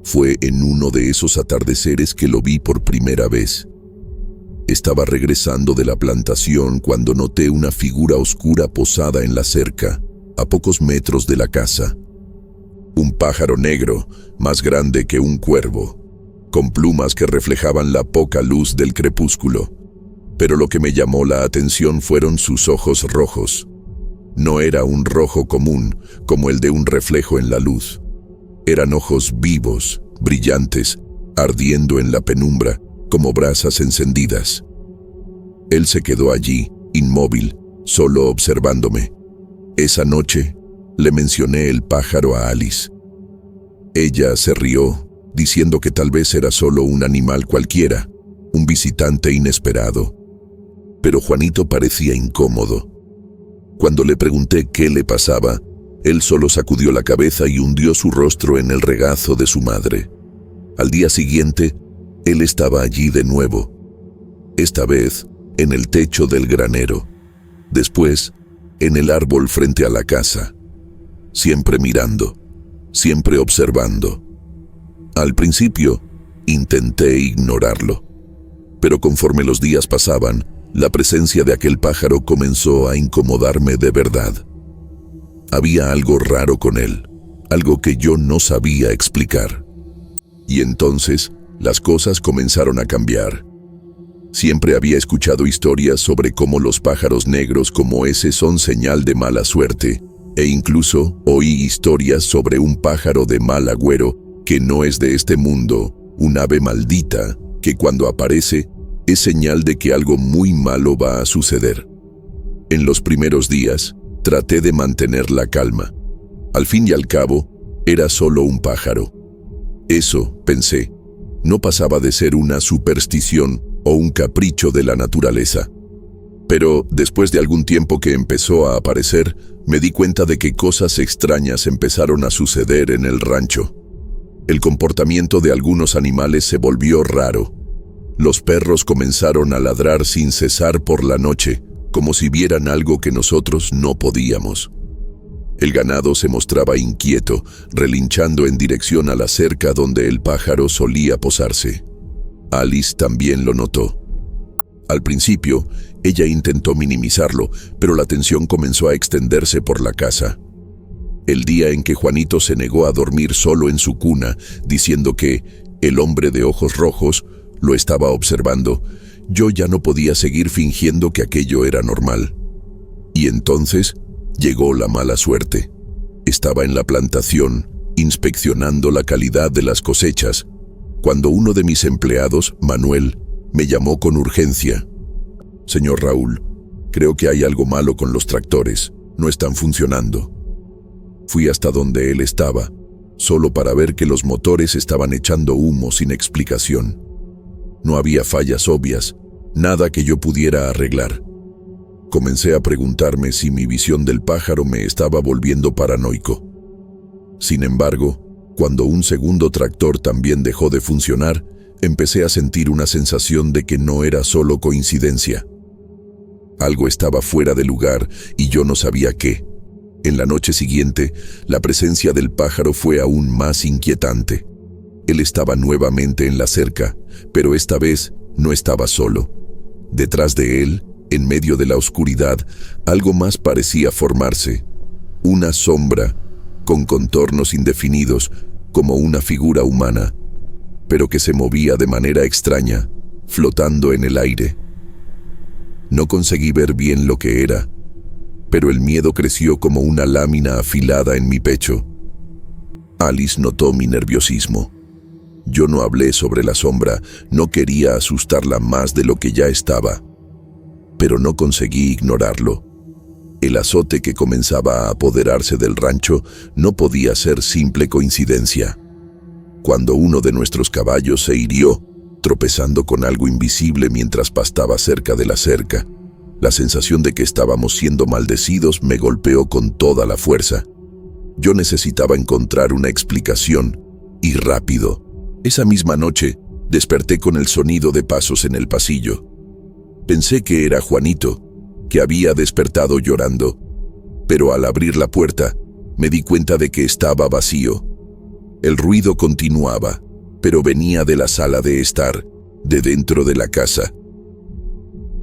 Fue en uno de esos atardeceres que lo vi por primera vez. Estaba regresando de la plantación cuando noté una figura oscura posada en la cerca, a pocos metros de la casa. Un pájaro negro, más grande que un cuervo, con plumas que reflejaban la poca luz del crepúsculo. Pero lo que me llamó la atención fueron sus ojos rojos. No era un rojo común, como el de un reflejo en la luz. Eran ojos vivos, brillantes, ardiendo en la penumbra, como brasas encendidas. Él se quedó allí, inmóvil, solo observándome. Esa noche, le mencioné el pájaro a Alice. Ella se rió, diciendo que tal vez era solo un animal cualquiera, un visitante inesperado. Pero Juanito parecía incómodo. Cuando le pregunté qué le pasaba, él solo sacudió la cabeza y hundió su rostro en el regazo de su madre. Al día siguiente, él estaba allí de nuevo. Esta vez, en el techo del granero. Después, en el árbol frente a la casa. Siempre mirando, siempre observando. Al principio, intenté ignorarlo. Pero conforme los días pasaban, la presencia de aquel pájaro comenzó a incomodarme de verdad. Había algo raro con él, algo que yo no sabía explicar. Y entonces, las cosas comenzaron a cambiar. Siempre había escuchado historias sobre cómo los pájaros negros como ese son señal de mala suerte, e incluso oí historias sobre un pájaro de mal agüero que no es de este mundo, un ave maldita, que cuando aparece es señal de que algo muy malo va a suceder. En los primeros días, traté de mantener la calma. Al fin y al cabo, era solo un pájaro. Eso, pensé, no pasaba de ser una superstición o un capricho de la naturaleza. Pero después de algún tiempo que empezó a aparecer, me di cuenta de que cosas extrañas empezaron a suceder en el rancho. El comportamiento de algunos animales se volvió raro. Los perros comenzaron a ladrar sin cesar por la noche, como si vieran algo que nosotros no podíamos. El ganado se mostraba inquieto, relinchando en dirección a la cerca donde el pájaro solía posarse. Alice también lo notó. Al principio, ella intentó minimizarlo, pero la tensión comenzó a extenderse por la casa. El día en que Juanito se negó a dormir solo en su cuna, diciendo que el hombre de ojos rojos lo estaba observando, yo ya no podía seguir fingiendo que aquello era normal. Y entonces llegó la mala suerte. Estaba en la plantación, inspeccionando la calidad de las cosechas, cuando uno de mis empleados, Manuel, me llamó con urgencia. «Señor Raúl, creo que hay algo malo con los tractores, no están funcionando». Fui hasta donde él estaba, solo para ver que los motores estaban echando humo sin explicación. No había fallas obvias, nada que yo pudiera arreglar. Comencé a preguntarme si mi visión del pájaro me estaba volviendo paranoico. Sin embargo, cuando un segundo tractor también dejó de funcionar, empecé a sentir una sensación de que no era solo coincidencia. Algo estaba fuera de lugar y yo no sabía qué. En la noche siguiente, la presencia del pájaro fue aún más inquietante. Él estaba nuevamente en la cerca, pero esta vez no estaba solo. Detrás de él, en medio de la oscuridad, algo más parecía formarse. Una sombra, con contornos indefinidos, como una figura humana, pero que se movía de manera extraña, flotando en el aire. No conseguí ver bien lo que era, pero el miedo creció como una lámina afilada en mi pecho. Alice notó mi nerviosismo. Yo no hablé sobre la sombra, no quería asustarla más de lo que ya estaba, pero no conseguí ignorarlo. El azote que comenzaba a apoderarse del rancho no podía ser simple coincidencia. Cuando uno de nuestros caballos se hirió, tropezando con algo invisible mientras pastaba cerca de la cerca, la sensación de que estábamos siendo maldecidos me golpeó con toda la fuerza. Yo necesitaba encontrar una explicación, y rápido. Esa misma noche, desperté con el sonido de pasos en el pasillo. Pensé que era Juanito, que había despertado llorando, pero al abrir la puerta, me di cuenta de que estaba vacío. El ruido continuaba, pero venía de la sala de estar, de dentro de la casa.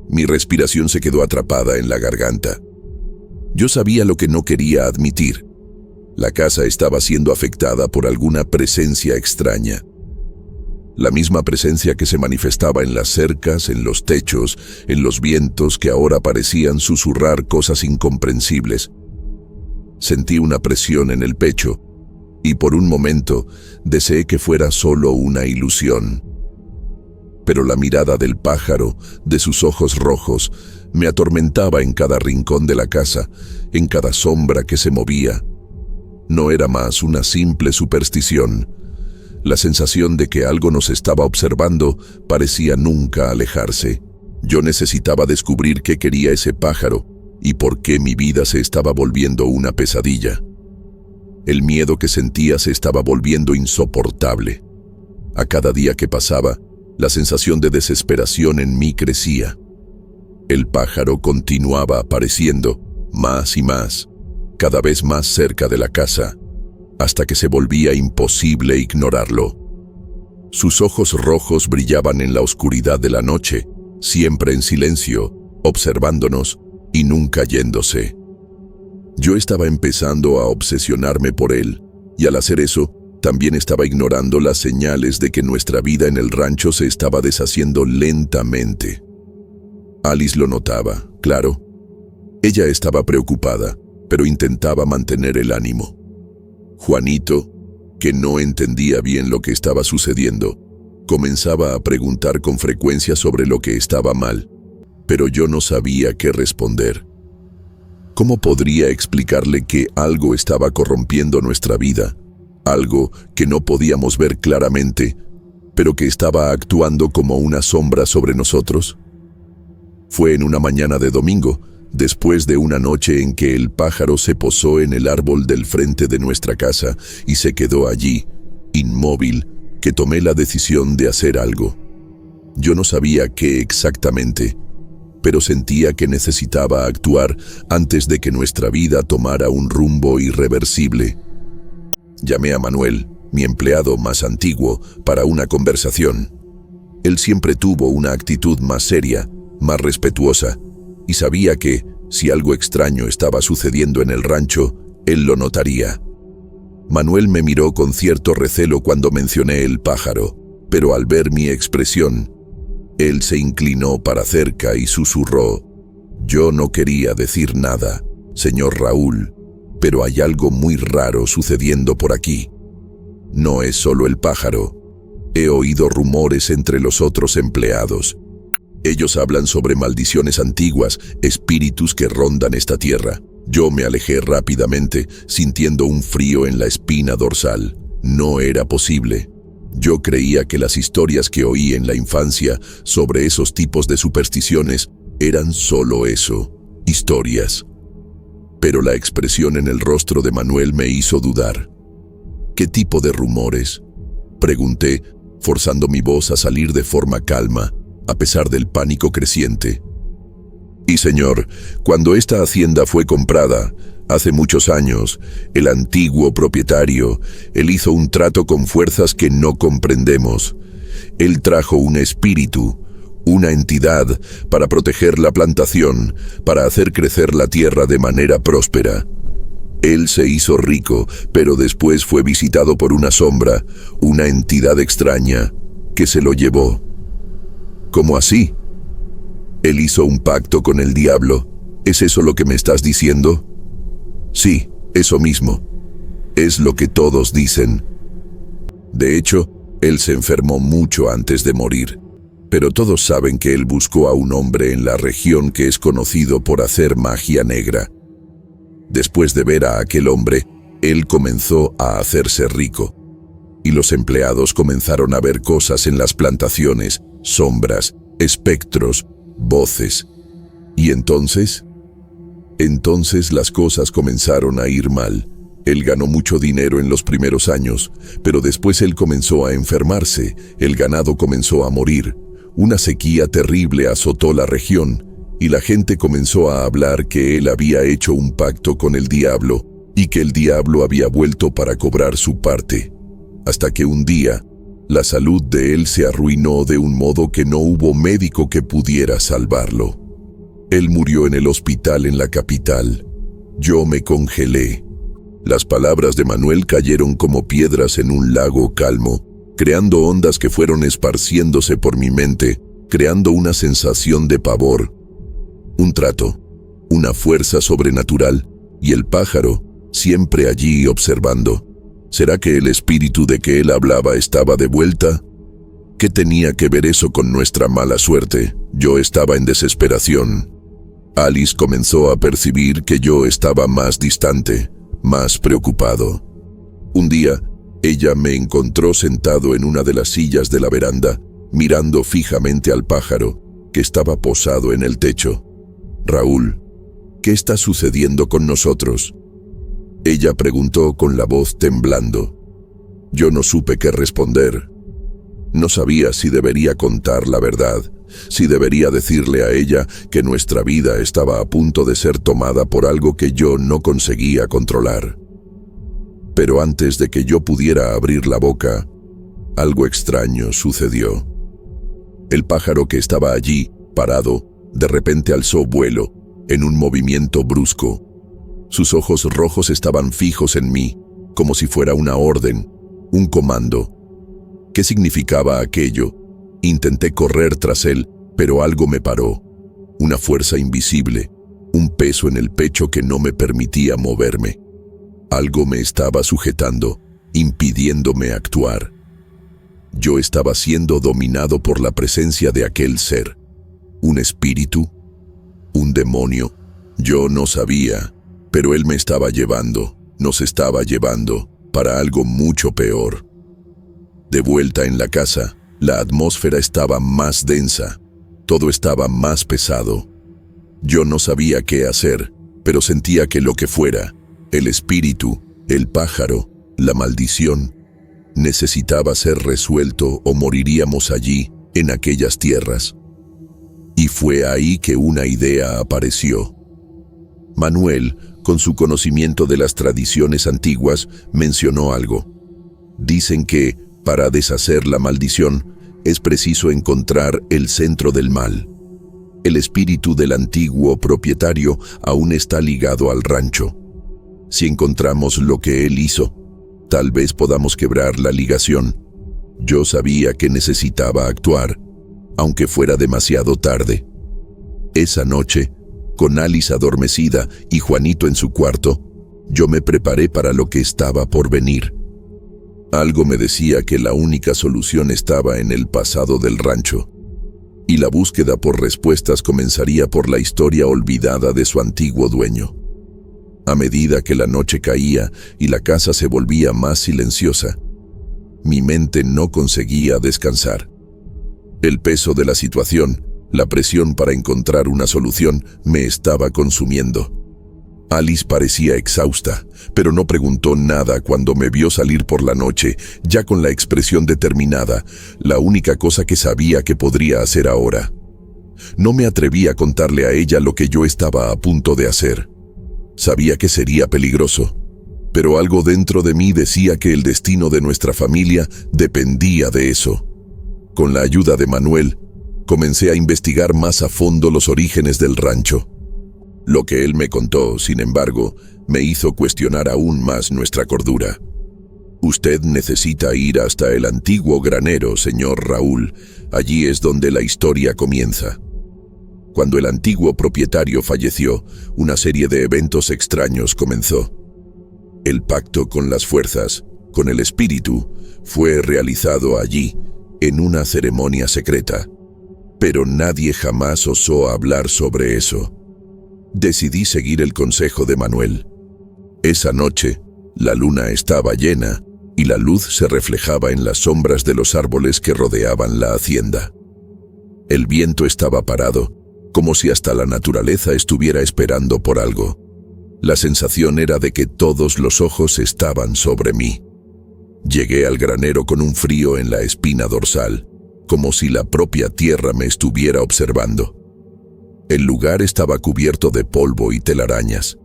Mi respiración se quedó atrapada en la garganta. Yo sabía lo que no quería admitir. La casa estaba siendo afectada por alguna presencia extraña. La misma presencia que se manifestaba en las cercas, en los techos, en los vientos que ahora parecían susurrar cosas incomprensibles. Sentí una presión en el pecho y por un momento deseé que fuera solo una ilusión. Pero la mirada del pájaro, de sus ojos rojos, me atormentaba en cada rincón de la casa, en cada sombra que se movía. No era más una simple superstición. La sensación de que algo nos estaba observando parecía nunca alejarse. Yo necesitaba descubrir qué quería ese pájaro y por qué mi vida se estaba volviendo una pesadilla. El miedo que sentía se estaba volviendo insoportable. A cada día que pasaba, la sensación de desesperación en mí crecía. El pájaro continuaba apareciendo, más y más, cada vez más cerca de la casa, hasta que se volvía imposible ignorarlo. Sus ojos rojos brillaban en la oscuridad de la noche, siempre en silencio, observándonos y nunca yéndose. Yo estaba empezando a obsesionarme por él, y al hacer eso, también estaba ignorando las señales de que nuestra vida en el rancho se estaba deshaciendo lentamente. Alice lo notaba, claro. Ella estaba preocupada, pero intentaba mantener el ánimo. Juanito, que no entendía bien lo que estaba sucediendo, comenzaba a preguntar con frecuencia sobre lo que estaba mal, pero yo no sabía qué responder. ¿Cómo podría explicarle que algo estaba corrompiendo nuestra vida? Algo que no podíamos ver claramente, pero que estaba actuando como una sombra sobre nosotros. Fue en una mañana de domingo, después de una noche en que el pájaro se posó en el árbol del frente de nuestra casa y se quedó allí, inmóvil, que tomé la decisión de hacer algo. Yo no sabía qué exactamente, pero sentía que necesitaba actuar antes de que nuestra vida tomara un rumbo irreversible. Llamé a Manuel, mi empleado más antiguo, para una conversación. Él siempre tuvo una actitud más seria, más respetuosa, y sabía que, si algo extraño estaba sucediendo en el rancho, él lo notaría. Manuel me miró con cierto recelo cuando mencioné el pájaro, pero al ver mi expresión, él se inclinó para cerca y susurró: «Yo no quería decir nada, señor Raúl, pero hay algo muy raro sucediendo por aquí. No es solo el pájaro. He oído rumores entre los otros empleados. Ellos hablan sobre maldiciones antiguas, espíritus que rondan esta tierra». Yo me alejé rápidamente, sintiendo un frío en la espina dorsal. No era posible. Yo creía que las historias que oí en la infancia sobre esos tipos de supersticiones eran solo eso, historias. Pero la expresión en el rostro de Manuel me hizo dudar. ¿Qué tipo de rumores?, pregunté, forzando mi voz a salir de forma calma, a pesar del pánico creciente. Y señor, cuando esta hacienda fue comprada, hace muchos años, el antiguo propietario, él hizo un trato con fuerzas que no comprendemos. Él trajo un espíritu, una entidad, para proteger la plantación, para hacer crecer la tierra de manera próspera. Él se hizo rico, pero después fue visitado por una sombra, una entidad extraña, que se lo llevó. ¿Cómo así? Él hizo un pacto con el diablo. ¿Es eso lo que me estás diciendo? Sí, eso mismo. Es lo que todos dicen. De hecho, él se enfermó mucho antes de morir, pero todos saben que él buscó a un hombre en la región que es conocido por hacer magia negra. Después de ver a aquel hombre, él comenzó a hacerse rico, y los empleados comenzaron a ver cosas en las plantaciones, sombras, espectros, voces. ¿Y entonces? Entonces las cosas comenzaron a ir mal. Él ganó mucho dinero en los primeros años, pero después él comenzó a enfermarse, el ganado comenzó a morir, una sequía terrible azotó la región, y la gente comenzó a hablar que él había hecho un pacto con el diablo, y que el diablo había vuelto para cobrar su parte. Hasta que un día, la salud de él se arruinó de un modo que no hubo médico que pudiera salvarlo. Él murió en el hospital en la capital. Yo me congelé. Las palabras de Manuel cayeron como piedras en un lago calmo, creando ondas que fueron esparciéndose por mi mente, creando una sensación de pavor. Un trato, una fuerza sobrenatural, y el pájaro, siempre allí observando. ¿Será que el espíritu de que él hablaba estaba de vuelta? ¿Qué tenía que ver eso con nuestra mala suerte? Yo estaba en desesperación. Alice comenzó a percibir que yo estaba más distante, más preocupado. Un día, ella me encontró sentado en una de las sillas de la veranda, mirando fijamente al pájaro, que estaba posado en el techo. «Raúl, ¿qué está sucediendo con nosotros?», ella preguntó con la voz temblando. Yo no supe qué responder. No sabía si debería contar la verdad, si debería decirle a ella que nuestra vida estaba a punto de ser tomada por algo que yo no conseguía controlar. Pero antes de que yo pudiera abrir la boca, algo extraño sucedió. El pájaro que estaba allí, parado, de repente alzó vuelo, en un movimiento brusco. Sus ojos rojos estaban fijos en mí, como si fuera una orden, un comando. ¿Qué significaba aquello? Intenté correr tras él, pero algo me paró. Una fuerza invisible, un peso en el pecho que no me permitía moverme. Algo me estaba sujetando, impidiéndome actuar. Yo estaba siendo dominado por la presencia de aquel ser. ¿Un espíritu? ¿Un demonio? Yo no sabía, pero él me estaba llevando, nos estaba llevando, para algo mucho peor. De vuelta en la casa, la atmósfera estaba más densa, todo estaba más pesado. Yo no sabía qué hacer, pero sentía que lo que fuera, el espíritu, el pájaro, la maldición, necesitaba ser resuelto o moriríamos allí, en aquellas tierras. Y fue ahí que una idea apareció. Manuel, con su conocimiento de las tradiciones antiguas, mencionó algo. Dicen que, para deshacer la maldición, es preciso encontrar el centro del mal. El espíritu del antiguo propietario aún está ligado al rancho. Si encontramos lo que él hizo, tal vez podamos quebrar la ligación. Yo sabía que necesitaba actuar, aunque fuera demasiado tarde. Esa noche, con Alice adormecida y Juanito en su cuarto, yo me preparé para lo que estaba por venir. Algo me decía que la única solución estaba en el pasado del rancho, y la búsqueda por respuestas comenzaría por la historia olvidada de su antiguo dueño. A medida que la noche caía y la casa se volvía más silenciosa, mi mente no conseguía descansar. El peso de la situación, la presión para encontrar una solución, me estaba consumiendo. Alice parecía exhausta, pero no preguntó nada cuando me vio salir por la noche, ya con la expresión determinada, la única cosa que sabía que podría hacer ahora. No me atreví a contarle a ella lo que yo estaba a punto de hacer. Sabía que sería peligroso, pero algo dentro de mí decía que el destino de nuestra familia dependía de eso. Con la ayuda de Manuel, comencé a investigar más a fondo los orígenes del rancho. Lo que él me contó, sin embargo, me hizo cuestionar aún más nuestra cordura. Usted necesita ir hasta el antiguo granero, señor Raúl. Allí es donde la historia comienza. Cuando el antiguo propietario falleció, una serie de eventos extraños comenzó. El pacto con las fuerzas, con el espíritu, fue realizado allí, en una ceremonia secreta. Pero nadie jamás osó hablar sobre eso. Decidí seguir el consejo de Manuel. Esa noche, la luna estaba llena y la luz se reflejaba en las sombras de los árboles que rodeaban la hacienda. El viento estaba parado, como si hasta la naturaleza estuviera esperando por algo. La sensación era de que todos los ojos estaban sobre mí. Llegué al granero con un frío en la espina dorsal, como si la propia tierra me estuviera observando. El lugar estaba cubierto de polvo y telarañas,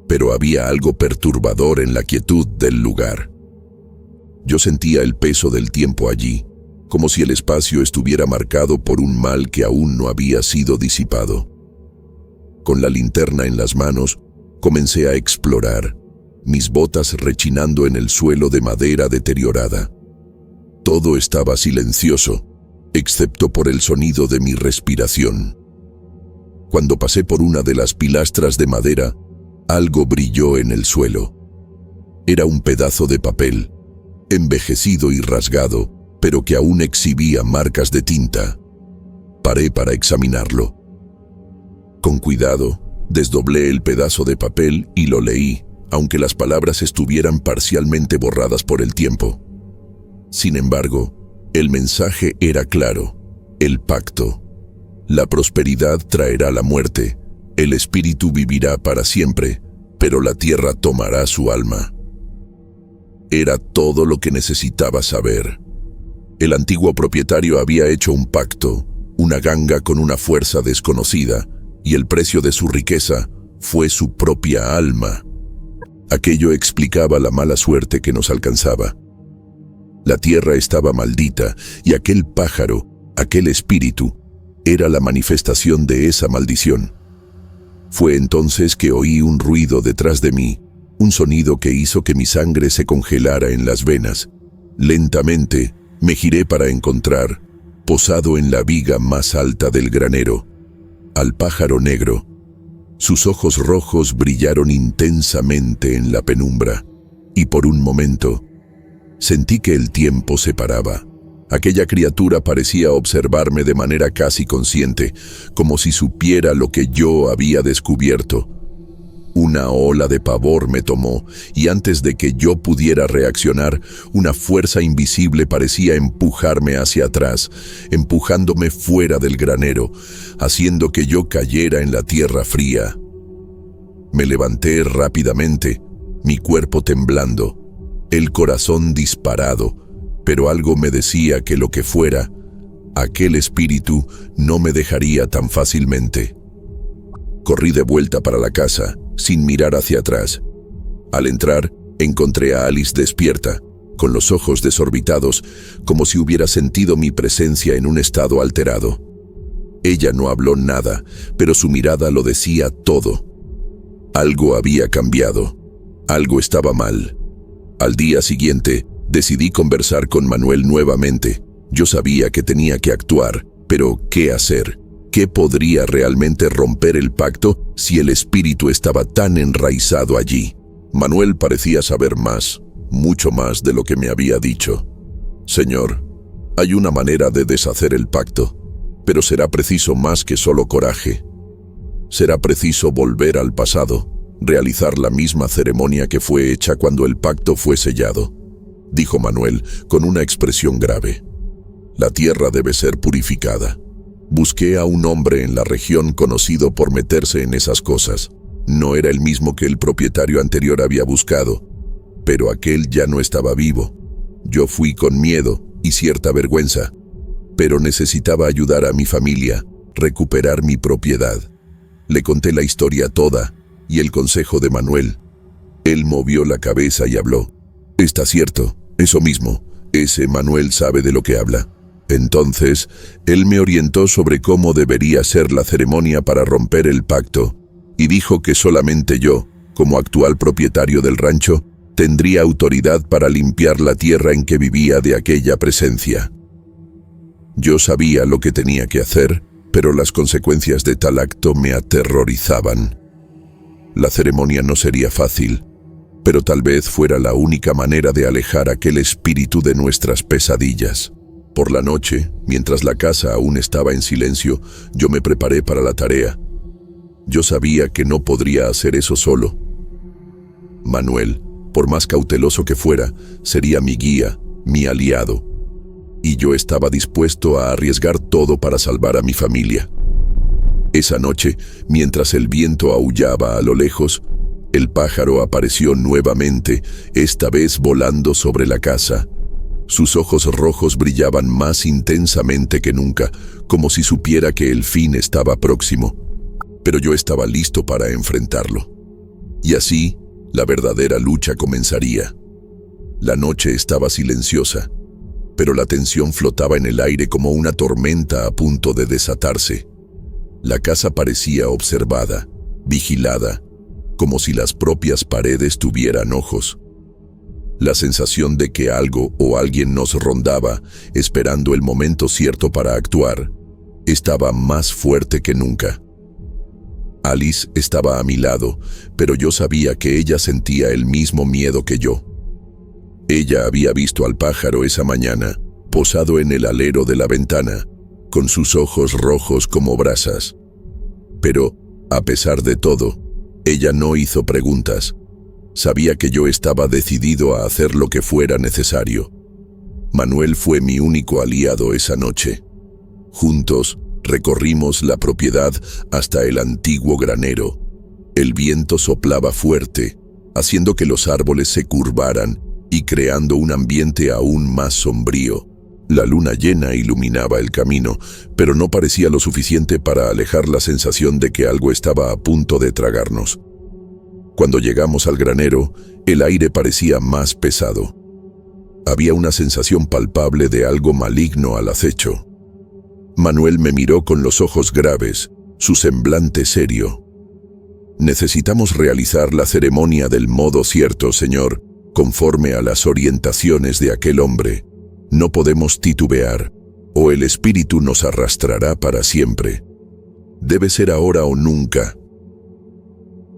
pero había algo perturbador en la quietud del lugar. Yo sentía el peso del tiempo allí, como si el espacio estuviera marcado por un mal que aún no había sido disipado. Con la linterna en las manos, comencé a explorar, mis botas rechinando en el suelo de madera deteriorada. Todo estaba silencioso, excepto por el sonido de mi respiración. Cuando pasé por una de las pilastras de madera, algo brilló en el suelo. Era un pedazo de papel, envejecido y rasgado, pero que aún exhibía marcas de tinta. Paré para examinarlo. Con cuidado, desdoblé el pedazo de papel y lo leí, aunque las palabras estuvieran parcialmente borradas por el tiempo. Sin embargo, el mensaje era claro: el pacto. La prosperidad traerá la muerte, el espíritu vivirá para siempre, pero la tierra tomará su alma. Era todo lo que necesitaba saber. El antiguo propietario había hecho un pacto, una ganga con una fuerza desconocida, y el precio de su riqueza fue su propia alma. Aquello explicaba la mala suerte que nos alcanzaba. La tierra estaba maldita, y aquel pájaro, aquel espíritu, era la manifestación de esa maldición. Fue entonces que oí un ruido detrás de mí, un sonido que hizo que mi sangre se congelara en las venas. Lentamente, me giré para encontrar, posado en la viga más alta del granero, al pájaro negro. Sus ojos rojos brillaron intensamente en la penumbra, y por un momento, sentí que el tiempo se paraba. Aquella criatura parecía observarme de manera casi consciente, como si supiera lo que yo había descubierto. Una ola de pavor me tomó, y antes de que yo pudiera reaccionar, una fuerza invisible parecía empujarme hacia atrás, empujándome fuera del granero, haciendo que yo cayera en la tierra fría. Me levanté rápidamente, mi cuerpo temblando, el corazón disparado, pero algo me decía que lo que fuera, aquel espíritu no me dejaría tan fácilmente. Corrí de vuelta para la casa, sin mirar hacia atrás. Al entrar, encontré a Alice despierta, con los ojos desorbitados, como si hubiera sentido mi presencia en un estado alterado. Ella no habló nada, pero su mirada lo decía todo. Algo había cambiado. Algo estaba mal. Al día siguiente, decidí conversar con Manuel nuevamente. Yo sabía que tenía que actuar, pero ¿qué hacer? ¿Qué podría realmente romper el pacto si el espíritu estaba tan enraizado allí? Manuel parecía saber más, mucho más de lo que me había dicho. Señor, hay una manera de deshacer el pacto, pero será preciso más que solo coraje. Será preciso volver al pasado, realizar la misma ceremonia que fue hecha cuando el pacto fue sellado, dijo Manuel con una expresión grave. La tierra debe ser purificada. Busqué a un hombre en la región conocido por meterse en esas cosas. No era el mismo que el propietario anterior había buscado, pero aquel ya no estaba vivo. Yo fui con miedo y cierta vergüenza, pero necesitaba ayudar a mi familia, recuperar mi propiedad. Le conté la historia toda y el consejo de Manuel. Él movió la cabeza y habló. Está cierto, eso mismo, ese Manuel sabe de lo que habla. Entonces, él me orientó sobre cómo debería ser la ceremonia para romper el pacto, y dijo que solamente yo, como actual propietario del rancho, tendría autoridad para limpiar la tierra en que vivía de aquella presencia. Yo sabía lo que tenía que hacer, pero las consecuencias de tal acto me aterrorizaban. La ceremonia no sería fácil, pero tal vez fuera la única manera de alejar aquel espíritu de nuestras pesadillas. Por la noche, mientras la casa aún estaba en silencio, yo me preparé para la tarea. Yo sabía que no podría hacer eso solo. Manuel, por más cauteloso que fuera, sería mi guía, mi aliado, y yo estaba dispuesto a arriesgar todo para salvar a mi familia. Esa noche, mientras el viento aullaba a lo lejos, el pájaro apareció nuevamente, esta vez volando sobre la casa. Sus ojos rojos brillaban más intensamente que nunca, como si supiera que el fin estaba próximo. Pero yo estaba listo para enfrentarlo. Y así, la verdadera lucha comenzaría. La noche estaba silenciosa, pero la tensión flotaba en el aire como una tormenta a punto de desatarse. La casa parecía observada, vigilada, como si las propias paredes tuvieran ojos. La sensación de que algo o alguien nos rondaba, esperando el momento cierto para actuar, estaba más fuerte que nunca. Alice estaba a mi lado, pero yo sabía que ella sentía el mismo miedo que yo. Ella había visto al pájaro esa mañana, posado en el alero de la ventana, con sus ojos rojos como brasas. Pero, a pesar de todo, ella no hizo preguntas. Sabía que yo estaba decidido a hacer lo que fuera necesario. Manuel fue mi único aliado esa noche. Juntos, recorrimos la propiedad hasta el antiguo granero. El viento soplaba fuerte, haciendo que los árboles se curvaran y creando un ambiente aún más sombrío. La luna llena iluminaba el camino, pero no parecía lo suficiente para alejar la sensación de que algo estaba a punto de tragarnos. Cuando llegamos al granero, el aire parecía más pesado. Había una sensación palpable de algo maligno al acecho. Manuel me miró con los ojos graves, su semblante serio. Necesitamos realizar la ceremonia del modo cierto, señor, conforme a las orientaciones de aquel hombre. No podemos titubear, o el espíritu nos arrastrará para siempre. Debe ser ahora o nunca.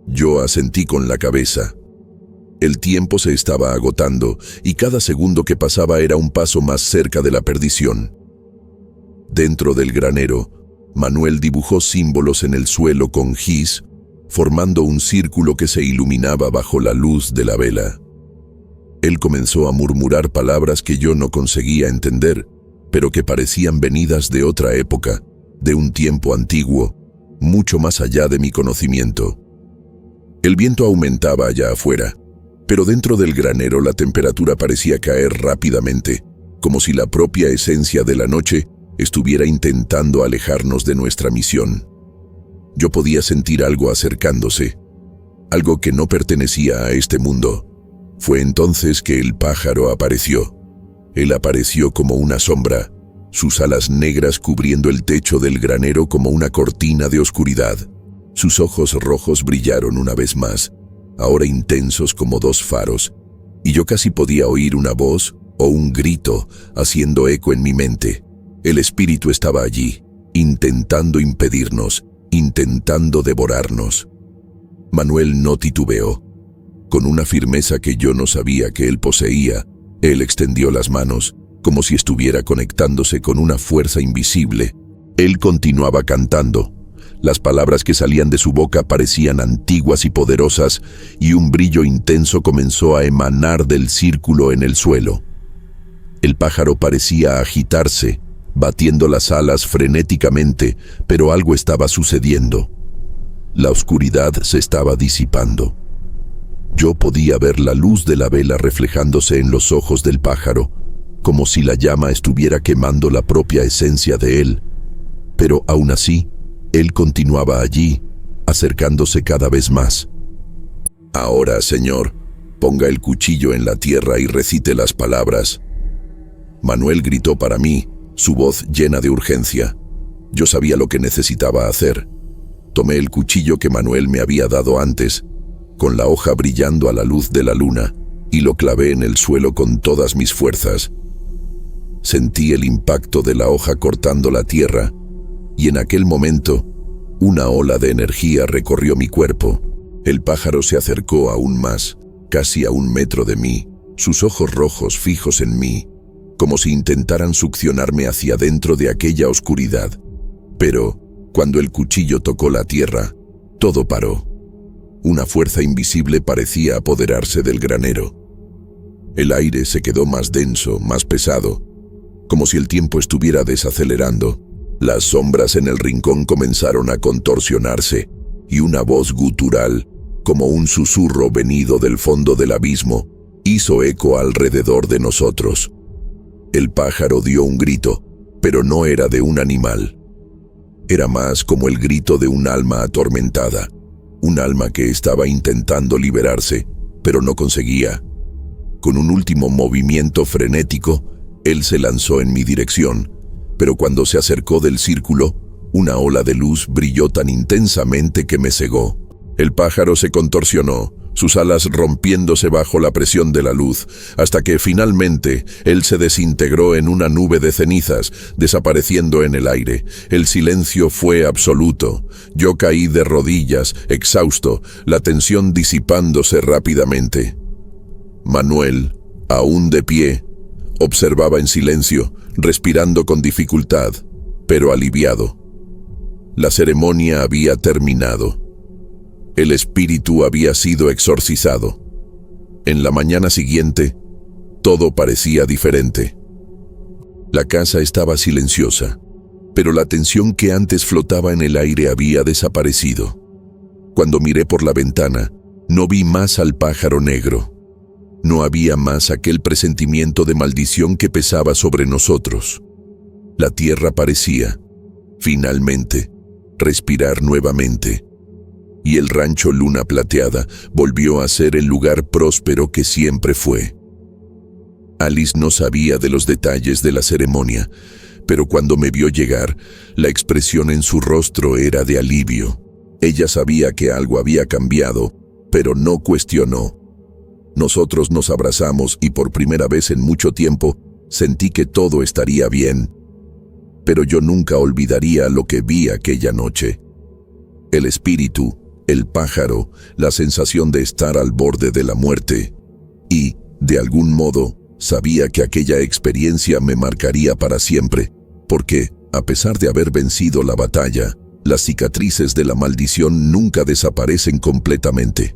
Yo asentí con la cabeza. El tiempo se estaba agotando, y cada segundo que pasaba era un paso más cerca de la perdición. Dentro del granero, Manuel dibujó símbolos en el suelo con gis, formando un círculo que se iluminaba bajo la luz de la vela. Él comenzó a murmurar palabras que yo no conseguía entender, pero que parecían venidas de otra época, de un tiempo antiguo, mucho más allá de mi conocimiento. El viento aumentaba allá afuera, pero dentro del granero la temperatura parecía caer rápidamente, como si la propia esencia de la noche estuviera intentando alejarnos de nuestra misión. Yo podía sentir algo acercándose, algo que no pertenecía a este mundo. Fue entonces que el pájaro apareció. Él apareció como una sombra, sus alas negras cubriendo el techo del granero como una cortina de oscuridad. Sus ojos rojos brillaron una vez más, ahora intensos como dos faros, y yo casi podía oír una voz o un grito haciendo eco en mi mente. El espíritu estaba allí, intentando impedirnos, intentando devorarnos. Manuel no titubeó. Con una firmeza que yo no sabía que él poseía, él extendió las manos, como si estuviera conectándose con una fuerza invisible. Él continuaba cantando. Las palabras que salían de su boca parecían antiguas y poderosas, y un brillo intenso comenzó a emanar del círculo en el suelo. El pájaro parecía agitarse, batiendo las alas frenéticamente, pero algo estaba sucediendo. La oscuridad se estaba disipando. Yo podía ver la luz de la vela reflejándose en los ojos del pájaro, como si la llama estuviera quemando la propia esencia de él. Pero aún así, él continuaba allí, acercándose cada vez más. «Ahora, señor, ponga el cuchillo en la tierra y recite las palabras». Manuel gritó para mí, su voz llena de urgencia. Yo sabía lo que necesitaba hacer. Tomé el cuchillo que Manuel me había dado antes, con la hoja brillando a la luz de la luna, y lo clavé en el suelo con todas mis fuerzas. Sentí el impacto de la hoja cortando la tierra, y en aquel momento, una ola de energía recorrió mi cuerpo. El pájaro se acercó aún más, casi a 1 metro de mí, sus ojos rojos fijos en mí, como si intentaran succionarme hacia dentro de aquella oscuridad. Pero, cuando el cuchillo tocó la tierra, todo paró. Una fuerza invisible parecía apoderarse del granero. El aire se quedó más denso, más pesado, como si el tiempo estuviera desacelerando. Las sombras en el rincón comenzaron a contorsionarse, y una voz gutural, como un susurro venido del fondo del abismo, hizo eco alrededor de nosotros. El pájaro dio un grito, pero no era de un animal. Era más como el grito de un alma atormentada, un alma que estaba intentando liberarse, pero no conseguía. Con un último movimiento frenético, él se lanzó en mi dirección, pero cuando se acercó del círculo, una ola de luz brilló tan intensamente que me cegó. El pájaro se contorsionó, sus alas rompiéndose bajo la presión de la luz, hasta que finalmente él se desintegró en una nube de cenizas, desapareciendo en el aire. El silencio fue absoluto. Yo caí de rodillas, exhausto, la tensión disipándose rápidamente. Manuel, aún de pie, observaba en silencio, respirando con dificultad, pero aliviado. La ceremonia había terminado. El espíritu había sido exorcizado. En la mañana siguiente, todo parecía diferente. La casa estaba silenciosa, pero la tensión que antes flotaba en el aire había desaparecido. Cuando miré por la ventana, no vi más al pájaro negro. No había más aquel presentimiento de maldición que pesaba sobre nosotros. La tierra parecía, finalmente, respirar nuevamente. Y el rancho Luna Plateada volvió a ser el lugar próspero que siempre fue. Alice no sabía de los detalles de la ceremonia, pero cuando me vio llegar, la expresión en su rostro era de alivio. Ella sabía que algo había cambiado, pero no cuestionó. Nosotros nos abrazamos y por primera vez en mucho tiempo sentí que todo estaría bien. Pero yo nunca olvidaría lo que vi aquella noche. El espíritu, el pájaro, la sensación de estar al borde de la muerte. Y, de algún modo, sabía que aquella experiencia me marcaría para siempre, porque, a pesar de haber vencido la batalla, las cicatrices de la maldición nunca desaparecen completamente.